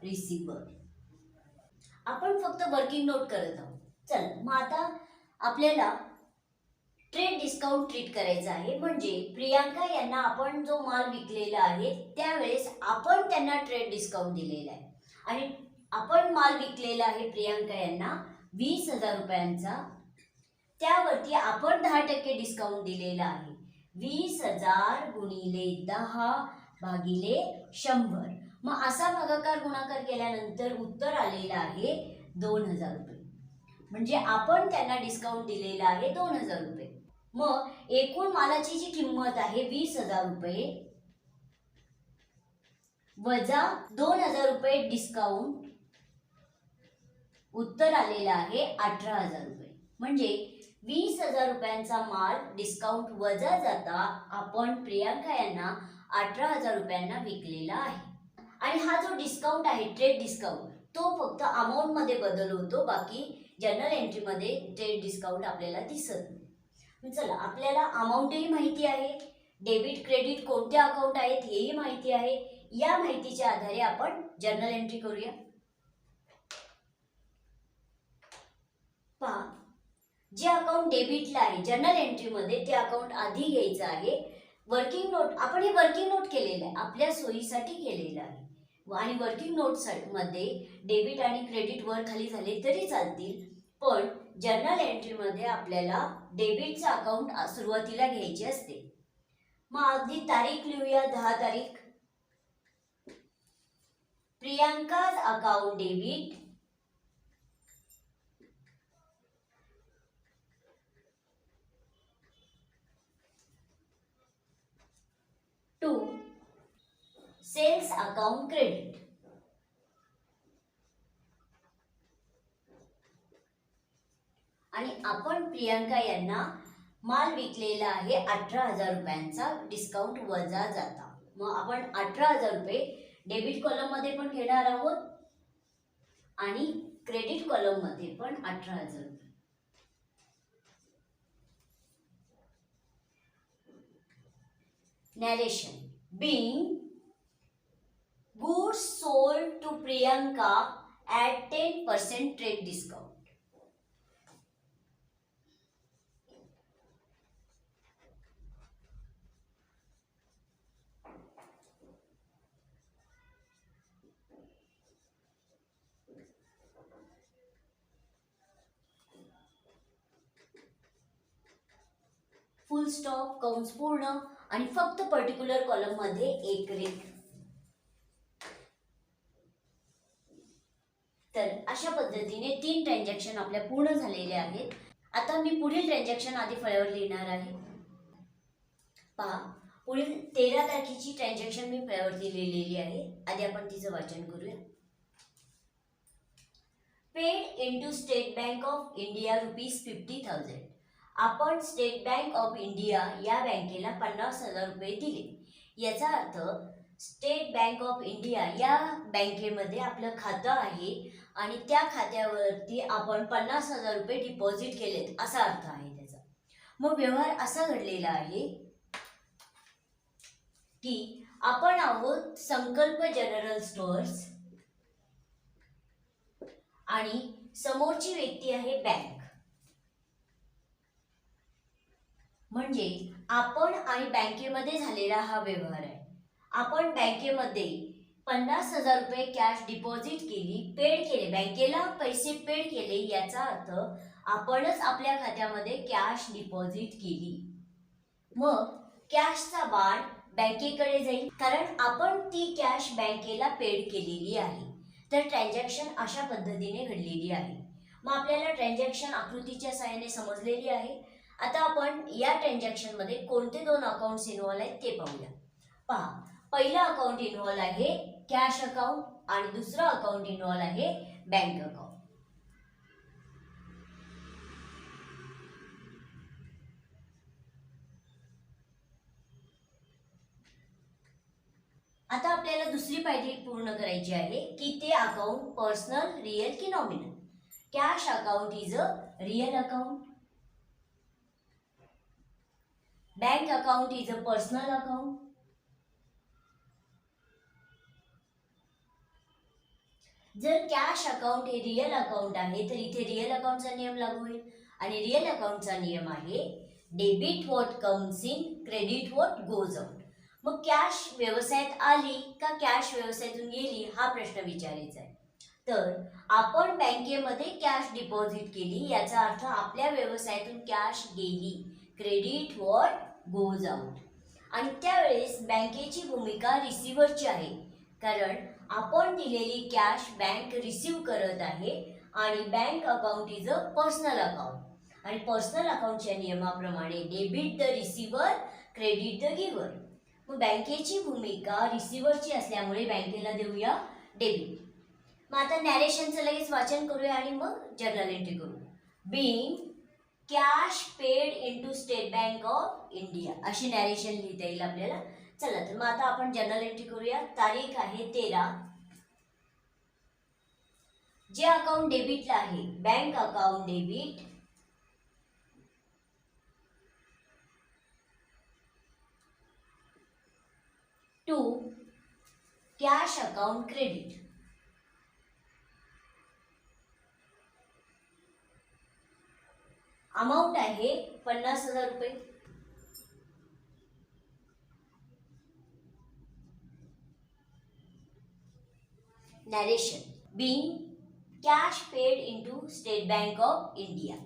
रिसिव्हर. आपण फक्त वर्किंग नोट करत आहोत. चल, मग आता आपल्याला ट्रेड डिस्काउंट ट्रीट करायचं आहे. म्हणजे प्रियंका यांना आपण जो माल विकलेला आहे त्यावेळेस आपण त्यांना ट्रेड डिस्काउंट दिलेला आहे आणि आपण माल विकलेला आहे प्रियंका यांना 20,000 रुपयांचा, त्यावरती आपण 10% डिस्काउंट दिलेला आहे. 20,000 गुणिले 10 भागिले 100. मग असा भागाकार गुणाकार केल्यानंतर उत्तर आलेलं आहे 2,000 रुपये. म्हणजे आपण त्यांना डिस्काउंट दिलेला आहे 2,000 रुपये. मग एकूण मालाची जी किंमत आहे 20,000 रुपये वजा 2,000 रुपये डिस्काउंट, उत्तर आलेलं आहे 18,000 रुपये. म्हणजे 20,000 रुपयांचा माल डिस्काउंट वजा जाता आपण प्रियंका यांना 18,000 रुपयांना विकलेला आहे. आणि हा जो डिस्काउंट आहे ट्रेड डिस्काउंट तो फक्त अमाऊंट मध्ये बदल होतो, बाकी जनरल एंट्री मध्ये ट्रेड डिस्काउंट आपल्याला दिसत नाही. चला, आपल्याला अमाऊंटही माहिती आहे, डेबिट क्रेडिट कोणते अकाउंट आहेत हेही माहिती आहे. या माहितीच्या आधारे आपण जर्नल एंट्री करूया. पहा, जे अकाउंट डेबिटला आहे जर्नल एंट्रीमध्ये ते अकाउंट आधी घ्यायचं आहे. वर्किंग नोट, आपण हे वर्किंग नोट केलेलं आहे, आपल्या सोयीसाठी केलेलं आहे. आणि वर्किंग नोट्स मध्ये डेबिट आणि क्रेडिट वर खाली झाले तरी चालतील, पण जर्नल एंट्रीमध्ये आपल्याला डेबिटचं अकाउंट सुरुवातीला घ्यायचे असते. मग अगदी तारीख लिहूया, 10 तारीख. Priyanka's account debit to sales account credit. आणि आपण प्रियांका यांना माल विकलेला आहे 18,000 रुपयांचा, डिस्काउंट वजा जाता. मग आपण 18,000 रुपये डेबिट कॉलम मध्ये पण घेणार आहोत आणि क्रेडिट कॉलम मध्ये पण 18,000 रुपये. Narration. Being goods sold to Priyanka at 10% trade discount. Full stop, कंस पूर्ण आणि फक्त पर्टिक्युलर कॉलम मध्ये एक रेख. तर अशा पद्धतीने 3 ट्रान्झॅक्शन आपल्या पूर्ण झालेले आहेत. आता मी पुढील ट्रान्झॅक्शन आधी फळ्यावर लिहिणार आहे. पहा, पुढील 13 तारखेची ट्रान्झॅक्शन मी फळ्यावरती लिहिलेली आहे. आधी आपण तिचं वाचन करूया. Paid into state bank of India ₹50,000. आपण स्टेट बँक ऑफ इंडिया या बँकेला 50,000 रुपये दिले. याचा अर्थ स्टेट बँक ऑफ इंडिया या बँकेमध्ये आपलं खातं आहे आणि त्या खात्यावरती आपण 50,000 रुपये डिपॉझिट केलेत असा अर्थ आहे त्याचा. मग व्यवहार असा घडलेला आहे की आपण आहोत संकल्प जनरल स्टोअर्स आणि समोरची व्यक्ती आहे बँक. म्हणजे आपण आणि बँकेमध्ये झालेला हा व्यवहार आहे. आपण बँकेमध्ये 50,000 रुपये कॅश डिपॉझिट केली, पेड केले, बँकेला पैसे पेड केले. याचा अर्थ आपणच आपल्या खात्यामध्ये कॅश डिपॉझिट केली. मग कॅशचा बाण बँकेकडे जाईल कारण आपण ती कॅश बँकेला पेड केलेली आहे. तर ट्रान्झॅक्शन अशा पद्धतीने घडलेली आहे. मग आपल्याला ट्रान्झॅक्शन आकृतीच्या सहाय्याने समजलेली आहे. आता आपण या ट्रान्झॅक्शन मध्ये कोणते 2 अकाउंट्स इन्व्हॉल्व आहेत ते पाहूया. पहा, पहिलं अकाउंट इन्व्हॉल्व आहे कॅश अकाउंट आणि दुसरं अकाउंट इन्व्हॉल्व आहे बँक अकाउंट. आता आपल्याला दुसरी पायरी पूर्ण करायची आहे की ते अकाउंट पर्सनल, रिअल की nominal. Cash account is a real account. Bank account is a personal account. जर कॅश अकाउंट हे रिअल अकाउंट आहे तर इथे रिअल अकाउंटचा नियम लागू होईल आणि रिअल अकाउंटचा नियम आहे debit what comes in, credit what goes out. मग कॅश व्यवसायात आली का कॅश व्यवसायातून गेली हा प्रश्न विचारायचा आहे. तर आपण बँकेमध्ये कॅश डिपॉझिट केली याचा अर्थ आपल्या व्यवसायातून कॅश गेली, क्रेडिट व्हॉट गोज आउट. आणि त्यावेळेस बँकेची भूमिका रिसिव्हरची आहे कारण आपण दिलेली कॅश बँक रिसीव्ह करत आहे आणि bank account is a personal account आणि पर्सनल अकाउंटच्या नियमाप्रमाणे debit the receiver, credit the giver. मग बँकेची भूमिका रिसिव्हरची असल्यामुळे बँकेला देऊया डेबिट. मग आता नॅरेशनचं लगेच वाचन करूया आणि मग जर्नल एंट्री करू. Being cash paid into state bank of India अशी नॅरेशन लिहिता येईल आपल्याला. चला तर मग आता आपण जर्नल एंट्री करूया. तारीख आहे 13. जे अकाउंट डेबिटला आहे bank account debit to cash account credit. Amount आहे 50,000 रुपये. Narration. Being cash paid into State Bank of India.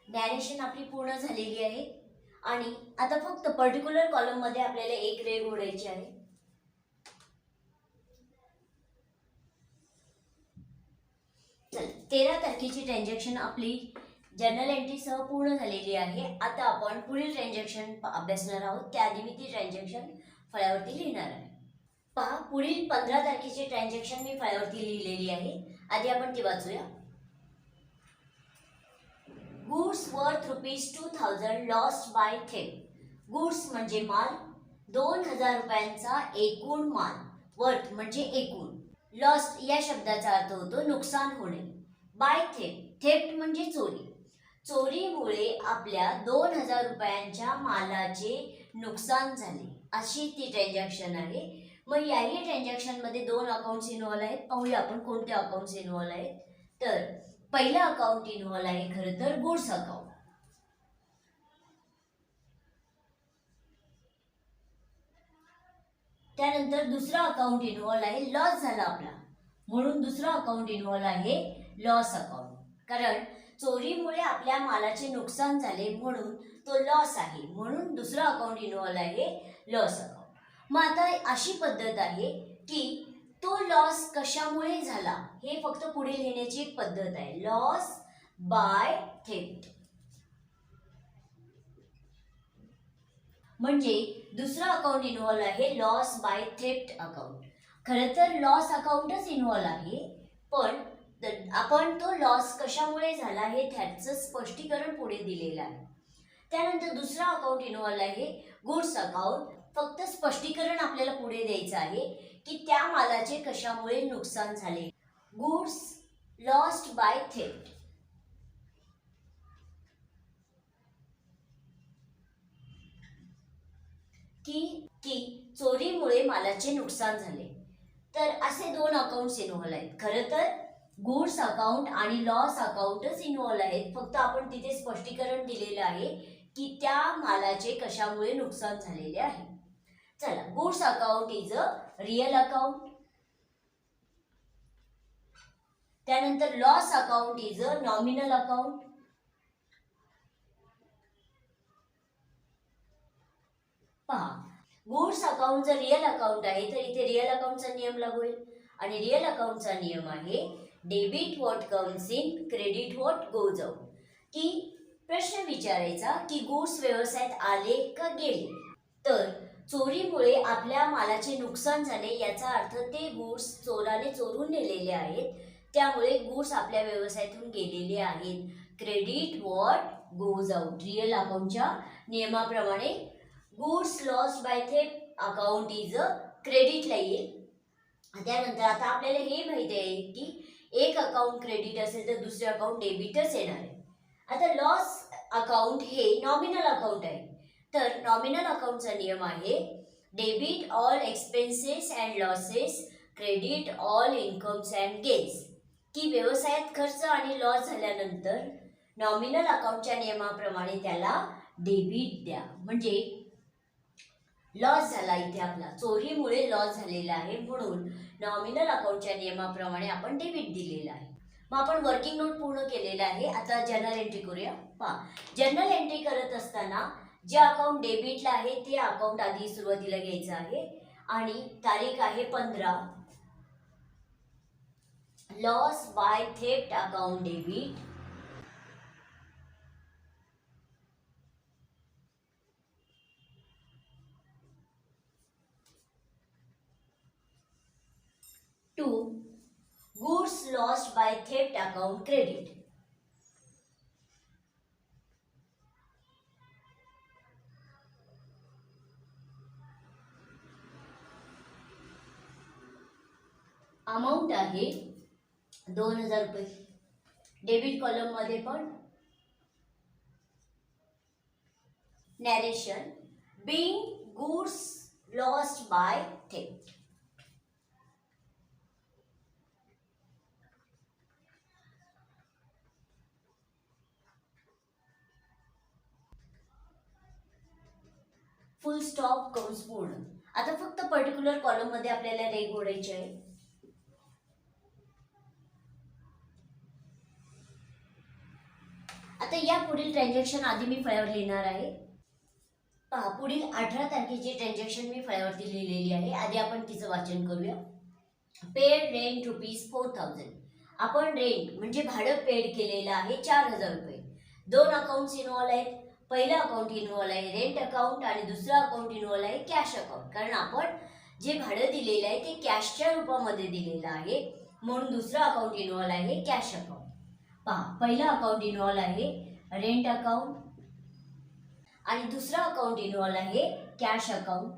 Narration आपली पूर्ण झालेली आहे आणि आता फक्त पर्टिक्युलर कॉलम मध्ये आपल्याला एक रेघ ओढायची आहे. चल 13 तारखेची ट्रान्झॅक्शन आपली जर्नल एंट्री सह पूर्ण झालेली आहे. आता आपण पुढील ट्रान्झॅक्शन अभ्यासणार आहोत. त्याआधी मी ती ट्रान्झॅक्शन फळ्यावरती लिहिणार आहे. पहा, पुढील 15 तारखेची ट्रान्झॅक्शन मी फळ्यावरती लिहिलेली आहे. आधी आपण ती वाचूया. Goods worth ₹2000 lost by theft. Goods म्हणजे माल, 2000 रुपयांचा एकूण माल. वर्थ म्हणजे एकूण. लॉस्ट या शब्दाचा अर्थ होतो नुकसान होणे. बाय थेफ्ट, थेफ्ट म्हणजे चोरी. चोरीमुळे आपल्या 2000 रुपयांच्या मालाचे नुकसान झाले, अशी ती ट्रान्झॅक्शन आहे. मग याही ट्रान्झॅक्शन मध्ये दोन अकाउंट्स इन्व्हॉल्व आहेत. पाहूया आपण कोणते अकाउंट्स इन्व्हॉल्व आहेत. तर पहिलं अकाउंट इन्व्हॉल्व आहे खरं तर गुड्स अकाउंट. त्यानंतर दुसरा अकाउंट इन्व्हॉल्व आहे लॉस झाला आपला, म्हणून दुसरा अकाउंट इन्व्हॉल्व आहे लॉस अकाउंट. कारण चोरीमुळे आपल्या मालाचे नुकसान झाले म्हणून तो लॉस आहे, म्हणून दुसरा अकाउंट इन्व्हॉल्व आहे लॉस अकाउंट. मग आता अशी पद्धत आहे की तो लॉस कशामुळे झाला हे फक्त पुढे लिहिण्याची एक पद्धत आहे. Loss by theft. म्हणजे दुसरा अकाउंट इन्व्हॉल्व आहे लॉस बाय थेफ्ट अकाउंट. खरं तर लॉस अकाउंटच इन्व्हॉल्व आहे, पण आपण तो लॉस कशामुळे झाला हे त्याचं स्पष्टीकरण पुढे दिलेलं आहे. त्यानंतर दुसरा अकाउंट इन्व्हॉल्व आहे गुड्स अकाउंट. फक्त स्पष्टीकरण आपल्याला पुढे द्यायचं आहे की त्या मालाचे कशामुळे नुकसान झाले. Goods lost by theft. की चोरीमुळे मालाचे नुकसान झाले. तर असे दोन अकाउंट्स इन्व्हॉल्व आहेत. खरं तर गुड्स अकाउंट आणि लॉस अकाउंटच इन्व्हॉल्व आहेत, फक्त आपण तिथे स्पष्टीकरण दिलेलं आहे की त्या मालाचे कशामुळे नुकसान झालेले आहे. चला, goods account is a real account. त्यानंतर loss account is a nominal account. पहा, गुड्स अकाउंट जर रियल अकाउंट आहे तर इथे रियल अकाउंटचा नियम लागू होईल आणि रियल अकाउंटचा नियम आहे debit what comes in, credit what goes out. की प्रश्न विचारायचा की गुड्स व्यवसायात आले का गेले. तर चोरीमुळे आपल्या मालाचे नुकसान झाले याचा अर्थ ते गुड्स चोराने चोरून नेलेले आहेत, त्यामुळे गुड्स आपल्या व्यवसायातून गेलेले आहेत. Credit what goes out. Real अकाउंटच्या नियमाप्रमाणे goods lost by theft account is a क्रेडिटला येईल. त्यानंतर आता आपल्याला हे माहिती आहे की एक अकाउंट क्रेडिट असेल तर दुसरे अकाउंट डेबिटच येणार आहे. आता लॉस अकाउंट हे नॉमिनल अकाउंट आहे. तर नॉमिनल अकाउंटचा नियम आहे debit all expenses and losses, credit all incomes and gains. की व्यवसायात खर्च आणि लॉस झाल्यानंतर नॉमिनल अकाउंटच्या नियमाप्रमाणे त्याला डेबिट द्या. म्हणजे लॉस झाला इथे आपला, चोरीमुळे लॉस झालेला आहे, म्हणून नॉमिनल अकाउंटच्या नियमाप्रमाणे आपण डेबिट दिलेला आहे. मग आपण वर्किंग नोट पूर्ण केलेला आहे. आता जर्नल एंट्री करूया. पहा, जर्नल एंट्री करत असताना जे अकाउंट डेबिटला आहे ते अकाउंट आधी सुरुवातीला घ्यायचं आहे आणि तारीख आहे 15. Loss by theft account debit. To goods lost by theft account credit. Amount आहे 2000 रुपये. डेबिट कॉलम मध्ये पण narration being goods lost by theft. Full stop कंस पूर्ण. आता फक्त पर्टिक्युलर कॉलम मध्ये आपल्याला रेघ ओढायची आहे. आता या पुढील ट्रान्झॅक्शन आधी मी फळ्यावर लिहिणार आहे. पहा, पुढील 18 तारखेची ट्रान्झॅक्शन मी फळ्यावरती लिहिलेली आहे. आधी आपण तिचं वाचन करूया. Paid rent ₹4000. आपण रेंट म्हणजे भाडं पेड केलेलं आहे 4000 रुपये. दोन अकाउंट्स इन्व्हॉल्व आहेत. पहिलं अकाउंट इन्व्हॉल्व आहे रेंट अकाउंट आणि दुसरं अकाउंट इन्व्हॉल्व आहे कॅश अकाउंट. कारण आपण जे भाडं दिलेलं आहे ते कॅशच्या रूपामध्ये दिलेलं आहे, म्हणून दुसरं अकाउंट इन्व्हॉल्व आहे कॅश अकाउंट. पहा, पहिलं अकाउंट इन्व्हॉल्व आहे रेंट अकाउंट आणि दुसरं अकाउंट इन्व्हॉल्व आहे कॅश अकाउंट.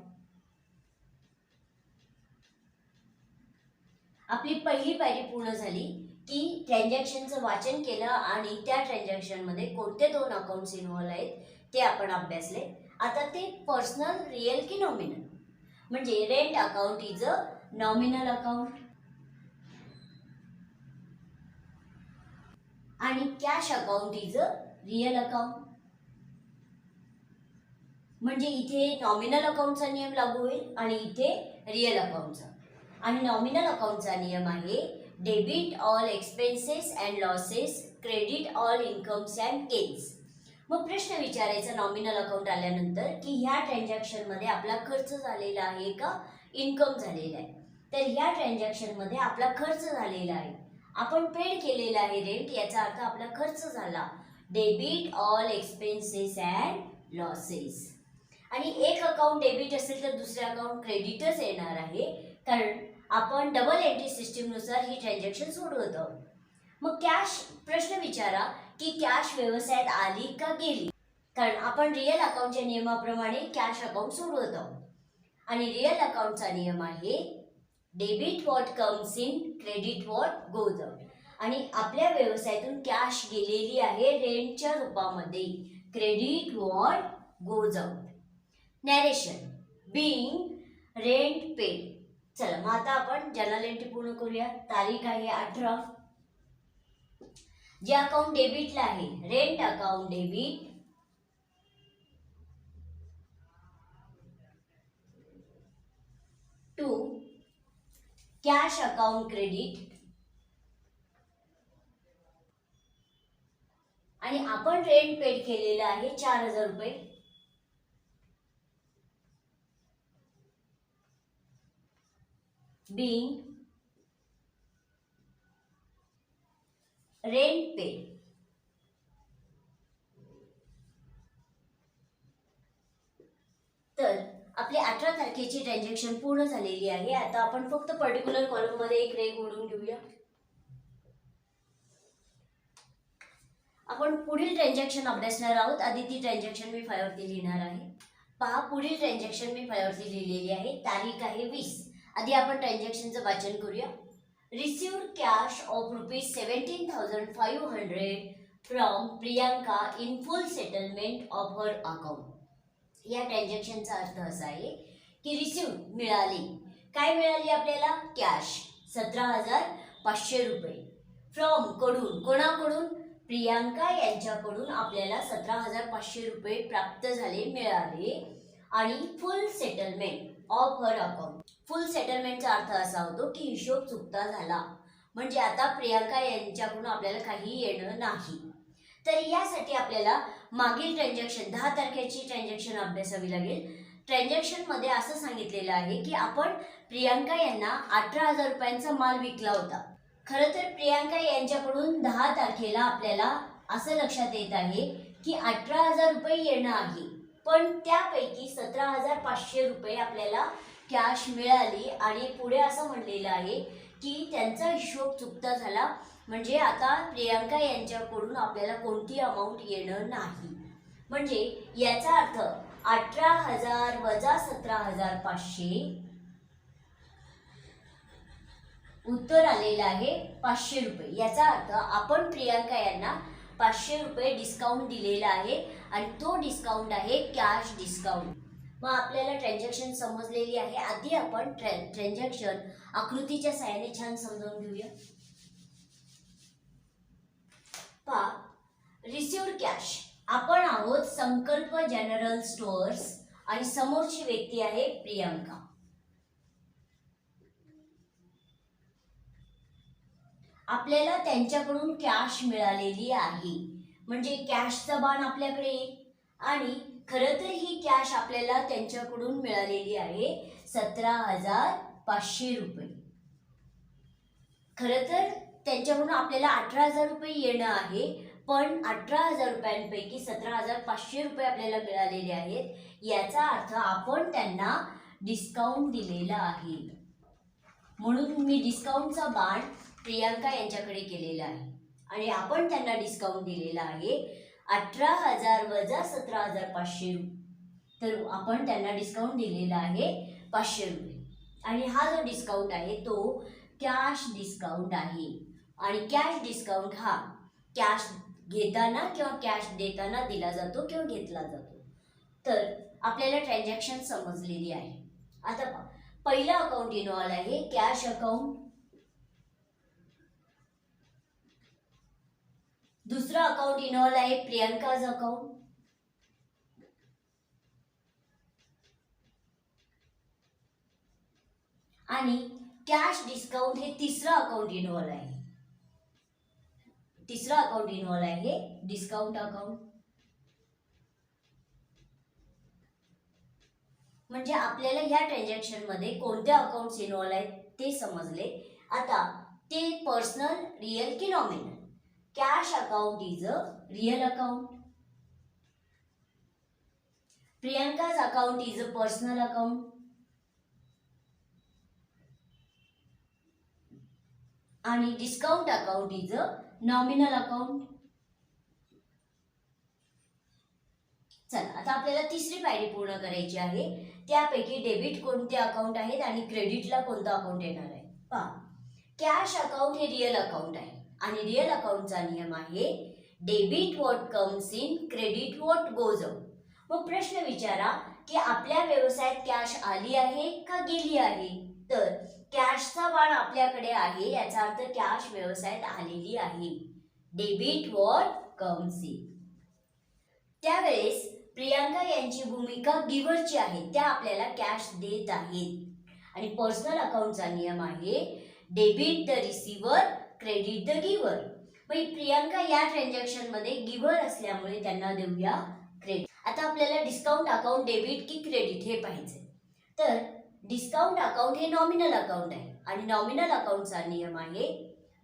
आपली पहिली पायरी पूर्ण झाली की ट्रान्झॅक्शनचं वाचन केलं आणि त्या ट्रान्झॅक्शनमध्ये कोणते दोन अकाउंट्स इन्व्हॉल्व आहेत ते आपण अभ्यासले. आता ते पर्सनल, रिअल की नॉमिनल. म्हणजे rent account is a nominal account आणि cash account is a real account. म्हणजे इथे नॉमिनल अकाउंटचा नियम लागू होईल आणि इथे रिअल अकाउंटचा. आणि नॉमिनल अकाउंटचा नियम आहे debit all expenses and losses, credit all incomes and gains. मग प्रश्न विचारायचा नॉमिनल अकाउंट आल्यानंतर की ह्या ट्रान्झॅक्शनमध्ये आपला खर्च झालेला आहे का इन्कम झालेला आहे. तर ह्या ट्रान्झॅक्शनमध्ये आपला खर्च झालेला आहे. आपण पेड केलेला आहे रेंट, याचा अर्थ आपला खर्च झाला. Debit all expenses and losses. आणि एक अकाउंट डेबिट असेल तर दुसरे अकाउंट क्रेडिटच येणार आहे, कारण आपण डबल एंट्री सिस्टीमनुसार ही ट्रान्झॅक्शन सोडवत आहोत. मग कॅश, प्रश्न विचारा की कॅश व्यवसायात आली का गेली. कारण आपण रिअल अकाउंटच्या नियमाप्रमाणे कॅश अकाउंट सोडवत आहोत. आणि रिअल अकाउंटचा नियम आहे debit what comes in, credit what goes out. आणि आपल्या व्यवसायातून कॅश गेलेली आहे रेंटच्या रूपामध्ये, credit what goes out. Narration being rent paid. चला, मग आता आपण जर्नल एंट्री पूर्ण करूया. तारीख आहे 18. जे अकाउंट डेबिटला आहे rent account debit, to cash account credit. आणि आपण रेंट पेड केलेलं आहे 4000 रुपये. Being rent paid. तर आपली 18 तारखेची ट्रान्झॅक्शन पूर्ण झालेली आहे. आता आपण फक्त पर्टिक्युलर कॉलम मध्ये एक रेघ ओढून घेऊया. आपण पुढील ट्रान्झॅक्शन अभ्यासणार आहोत. आधी ती ट्रान्झॅक्शन मी फळ्यावरती लिहिणार आहे. पहा, पुढील ट्रान्झॅक्शन मी फळ्यावरती लिहिलेली आहे. तारीख आहे 20. आधी आपण ट्रान्झॅक्शनचं वाचन करूया. Received cash of ₹17,500 from Priyanka in full settlement of her account. या ट्रान्झॅक्शनचा अर्थ असा आहे की रिसिव्ड मिळाली. काय मिळाली आपल्याला? कॅश 17,500 रुपये. फ्रॉम कडून, कोणाकडून? प्रियांका यांच्याकडून आपल्याला 17,500 रुपये प्राप्त झाले, मिळाले. आणि full settlement of her account. Full सेटलमेंटचा अर्थ असा होतो की हिशोब चुकता झाला, म्हणजे आता प्रियांका यांच्याकडून आपल्याला काही येणं नाही. तर यासाठी आपल्याला मागील ट्रान्झॅक्शन 10 तारखेची ट्रान्झॅक्शन अभ्यासावी लागेल. ट्रान्झॅक्शनमध्ये असं सांगितलेलं आहे की आपण प्रियांका यांना 18,000 रुपयांचा माल विकला होता. खरं तर प्रियांका यांच्याकडून 10 तारखेला आपल्याला असं लक्षात येत आहे की 18,000 रुपये येणं आहे, पण त्यापैकी 17,500 रुपये आपल्याला कॅश मिळाली. आणि पुढे असं म्हणलेलं आहे की त्यांचा हिशोब चुकता झाला, म्हणजे आता प्रियांका यांच्याकडून आपल्याला कोणती अमाऊंट येणं नाही. म्हणजे याचा अर्थ 18,000 वजा 17,500, उत्तर आलेलं आहे 500 रुपये. याचा अर्थ आपण प्रियांका यांना 500 रुपये डिस्काउंट दिलेला आहे आणि तो डिस्काउंट आहे कॅश डिस्काउंट. मग आपल्याला ट्रान्झॅक्शन समजलेली आहे. आधी आपण ट्रान्झॅक्शन आकृतीच्या सहाय्याने छान समजावून घेऊया. पहा, रिसिव्ड कॅश. आपण आहोत संकल्प जनरल स्टोअर्स आणि समोरची व्यक्ती आहे प्रियांका. आपल्याला त्यांच्याकडून कॅश मिळालेली आहे, म्हणजे कॅशचा बाण आपल्याकडे येईल आणि खरं तर ही कॅश आपल्याला त्यांच्याकडून मिळालेली आहे 17,500 रुपये. खरं तर त्यांच्याकडून आपल्याला 18,000 रुपये येणं आहे, पण 18,000 रुपयांपैकी 17,500 रुपये आपल्याला मिळालेले आहेत. याचा अर्थ आपण त्यांना डिस्काउंट दिलेला आहे, म्हणून मी डिस्काउंटचा बाण प्रियांका यांच्याकडे केलेला आहे आणि आपण त्यांना डिस्काउंट दिलेला आहे 18,000 वजा 17,500. तर आपण त्यांना डिस्काउंट दिलेला आहे 500 रुपये आणि हा जो डिस्काउंट आहे तो कॅश डिस्काउंट आहे. आणि कॅश डिस्काउंट हा कॅश घेताना किंवा कॅश देताना दिला जातो किंवा घेतला जातो. तर आपल्याला ट्रान्झॅक्शन समजलेली आहे. आता पहिलं अकाउंट इन्व्हॉल्व आहे कॅश अकाउंट. दुसरं अकाउंट इन्व्हॉल्व आहे प्रियांकाज अकाउंट. आणि कॅश डिस्काउंट हे तिसरं अकाउंट इन्व्हॉल्व आहे. तिसरं अकाउंट इन्व्हॉल्व आहे डिस्काउंट अकाउंट. म्हणजे आपल्याला या ट्रान्झॅक्शन मध्ये कोणते अकाउंट्स इन्व्हॉल्व आहेत ते समजले. आता ते पर्सनल, रिअल की nominal. Cash account is a real account. Priyanka's account is a personal account. आणि discount account is a nominal account. चला आता आपल्याला तिसरी पायरी पूर्ण करायची आहे. त्यापैकी डेबिट कोणते अकाउंट आहेत आणि क्रेडिटला कोणतं अकाउंट येणार आहे पहा. कॅश अकाउंट हे रिअल अकाउंट आहे आणि रिअल अकाउंटचा नियम आहे debit what comes in, credit what goes out. मग प्रश्न विचारा की आपल्या व्यवसायात कॅश आली आहे का गेली आहे. तर कॅशचा बाण आपल्याकडे आहे, याचा अर्थ कॅश व्यवसायात आलेली आहे. Debit what comes in. त्यावेळेस प्रियांका यांची भूमिका गिव्हरची आहे, त्या आपल्याला कॅश देत आहेत आणि पर्सनल अकाउंटचा नियम आहे debit the receiver, credit the giver. मग प्रियांका या ट्रान्झॅक्शन मध्ये गिव्हर असल्यामुळे त्यांना देऊया क्रेडिट. आता आपल्याला डिस्काउंट अकाउंट डेबिट की क्रेडिट हे पाहायचे. तर डिस्काउंट अकाउंट हे नॉमिनल अकाउंट आहे आणि नॉमिनल अकाउंटचा नियम आहे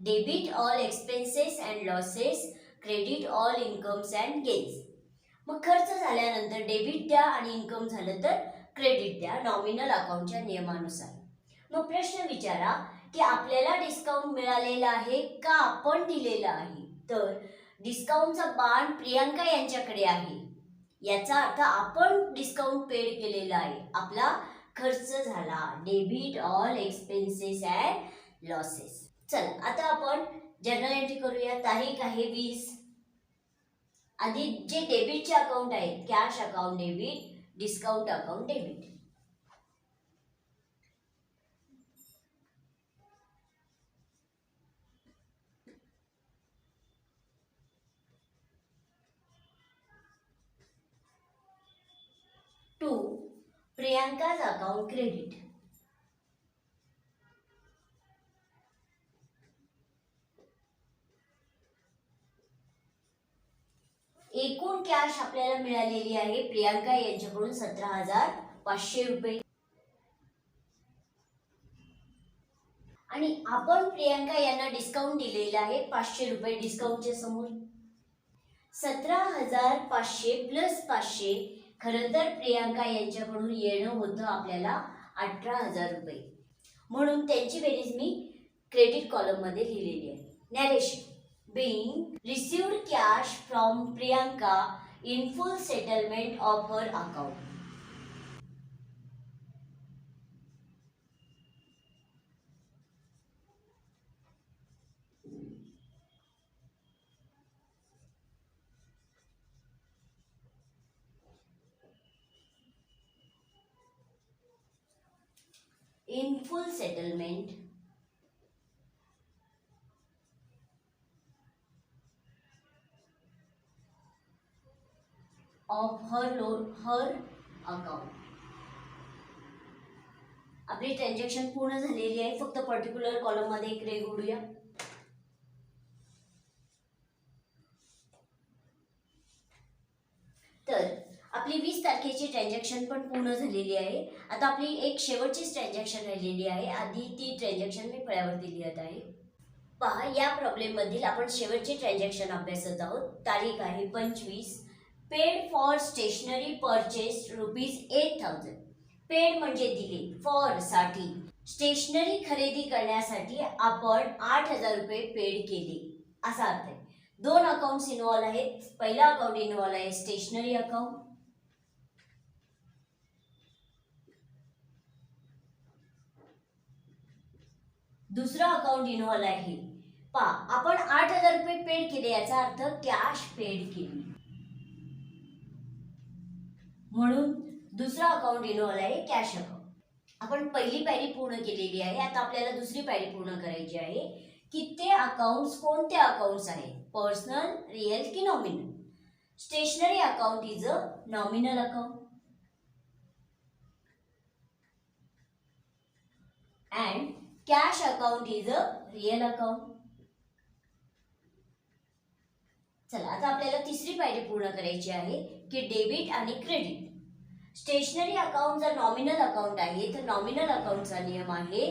debit all expenses and losses, credit all incomes and gains. मग खर्च झाल्यानंतर डेबिट द्या आणि इन्कम झालं तर क्रेडिट द्या नॉमिनल अकाउंटच्या नियमानुसार. मग प्रश्न विचारा की आपल्याला डिस्काउंट मिळालेला आहे का आपण दिलेला आहे. तर डिस्काउंटचा बाण प्रियांका यांच्याकडे आहे, याचा अर्थ आपण डिस्काउंट पेड केलेला आहे, आपला खर्च झाला. Debit all expenses and losses. चला आता आपण जर्नल एंट्री करूया. तारीख आहे 20. आधी जे डेबिटचे अकाउंट आहेत cash account debit, discount account debit. To Priyanka's account credit. एकूण कॅश आपल्याला मिळालेली आहे प्रियांका यांच्याकडून 17,500 रुपये आणि आपण प्रियांका यांना डिस्काउंट दिलेला आहे 500 रुपये. डिस्काउंटच्या समोर 17,500 प्लस 500. खरं तर प्रियांका यांच्याकडून येणं होतं आपल्याला 18,000 रुपये, म्हणून त्यांची बेरीज मी क्रेडिट कॉलम मध्ये लिहिलेली आहे. Narration being received cash from Priyanka in full settlement of her account. In full settlement of her account. आपली ट्रान्झॅक्शन पूर्ण झालेली आहे. फक्त पर्टिक्युलर कॉलम मध्ये एक रे उडूया. तर आपली 20 तारखेची ट्रान्झॅक्शन पण पूर्ण झालेली आहे. आता आपली एक शेवटचीच ट्रान्झॅक्शन राहिलेली आहे. आधी ती ट्रान्झॅक्शन मी फळ्यावरती लिहित आहे. पहा, या प्रॉब्लेम मधील आपण शेवटची ट्रान्झॅक्शन अभ्यासत आहोत. तारीख आहे 25. Paid for stationery purchase ₹8,000. Paid म्हणजे दिले, फॉर साठी, स्टेशनरी खरेदी करण्यासाठी आपण 8,000 रुपये पेड केले असा अर्थ आहे. दोन अकाउंट्स इन्व्हॉल्व आहेत. पहिला अकाउंट इन्व्हॉल्व आहे स्टेशनरी अकाउंट. दुसरा अकाउंट इन्व्हॉल्व आहे. पहा, आपण 8,000 रुपये पेड केले याचा अर्थ कॅश पेड केली, म्हणून दुसरा अकाउंट इन्व्हॉल्व आहे कॅश अकाउंट. आपण पहिली पायरी पूर्ण केलेली आहे. आता आपल्याला दुसरी पायरी पूर्ण करायची आहे की ते अकाउंट्स कोणते अकाउंट्स आहेत, पर्सनल, रियल की nominal. Stationery account is a nominal account and cash account is a real account. चला, आता आपल्याला तिसरी पायरी पूर्ण करायची आहे की डेबिट आणि क्रेडिट. स्टेशनरी अकाउंट जर नॉमिनल अकाउंट आहे तर नॉमिनल अकाउंटचा नियम आहे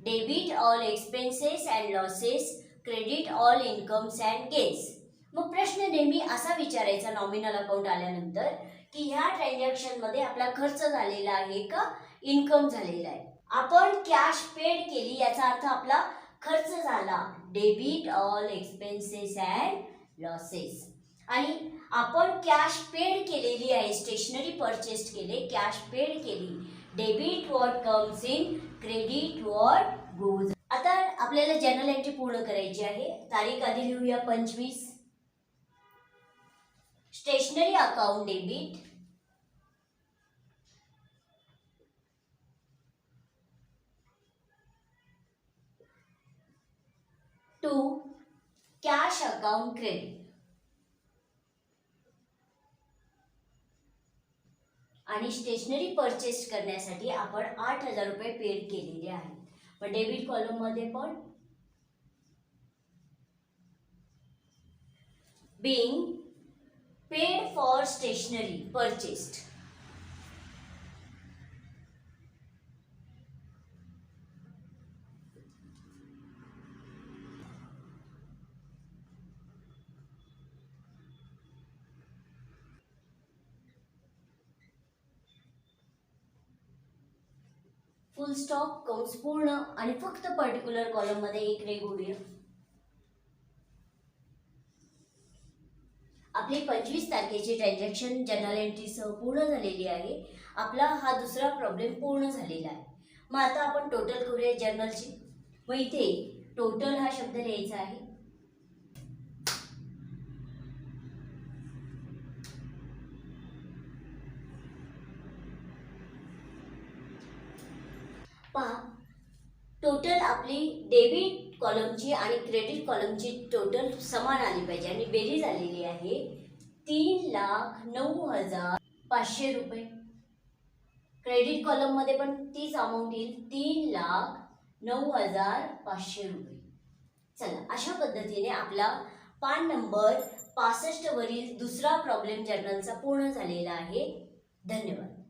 debit all expenses and losses, credit all incomes and gains. मग प्रश्न नेहमी असा विचारायचा नॉमिनल अकाउंट आल्यानंतर की ह्या ट्रान्झॅक्शन मध्ये आपला खर्च झालेला आहे का इन्कम झालेला आहे. आपण कॅश पेड केली याचा अर्थ आपला खर्च झाला, debit all expenses and losses. आणि आपण कॅश पेड केलेली आहे, स्टेशनरी परचेस केले, कॅश पेड केली, debit what comes in, credit what goes. आता आपल्याला जर्नल एंट्री पूर्ण करायची आहे. तारीख आधी लिहूया 25. Stationery account debit, to cash account credit. आणि स्टेशनरी परचेस करण्यासाठी आपण 8,000 रुपये पेड केलेले आहेत. पण डेबिट कॉलम मध्ये पण being paid for stationery purchased. Full stop, कंस पूर्ण आणि फक्त पर्टिक्युलर कॉलम मध्ये एक रे घोडूया. आपली 25 तारखेची ट्रान्झॅक्शन जर्नल एंट्री सह पूर्ण झालेली आहे. आपला हा दुसरा प्रॉब्लेम पूर्ण झालेला आहे. मग आता आपण टोटल करूया जर्नलची. मग इथे टोटल हा शब्द लिहायचा आहे. पहा, टोटल आपली डेबिट कॉलमची आणि क्रेडिट कॉलमची टोटल समान आली पाहिजे आणि बेरीज आलेली आहे 3,09,500 रुपये. क्रेडिट कॉलम मध्ये पण तीच अमाऊंट येईल 3,09,500 रुपये. चला, अशा पद्धतीने आपला पान नंबर 65 वरील दुसरा प्रॉब्लेम जर्नलचा पूर्ण झालेला आहे. धन्यवाद.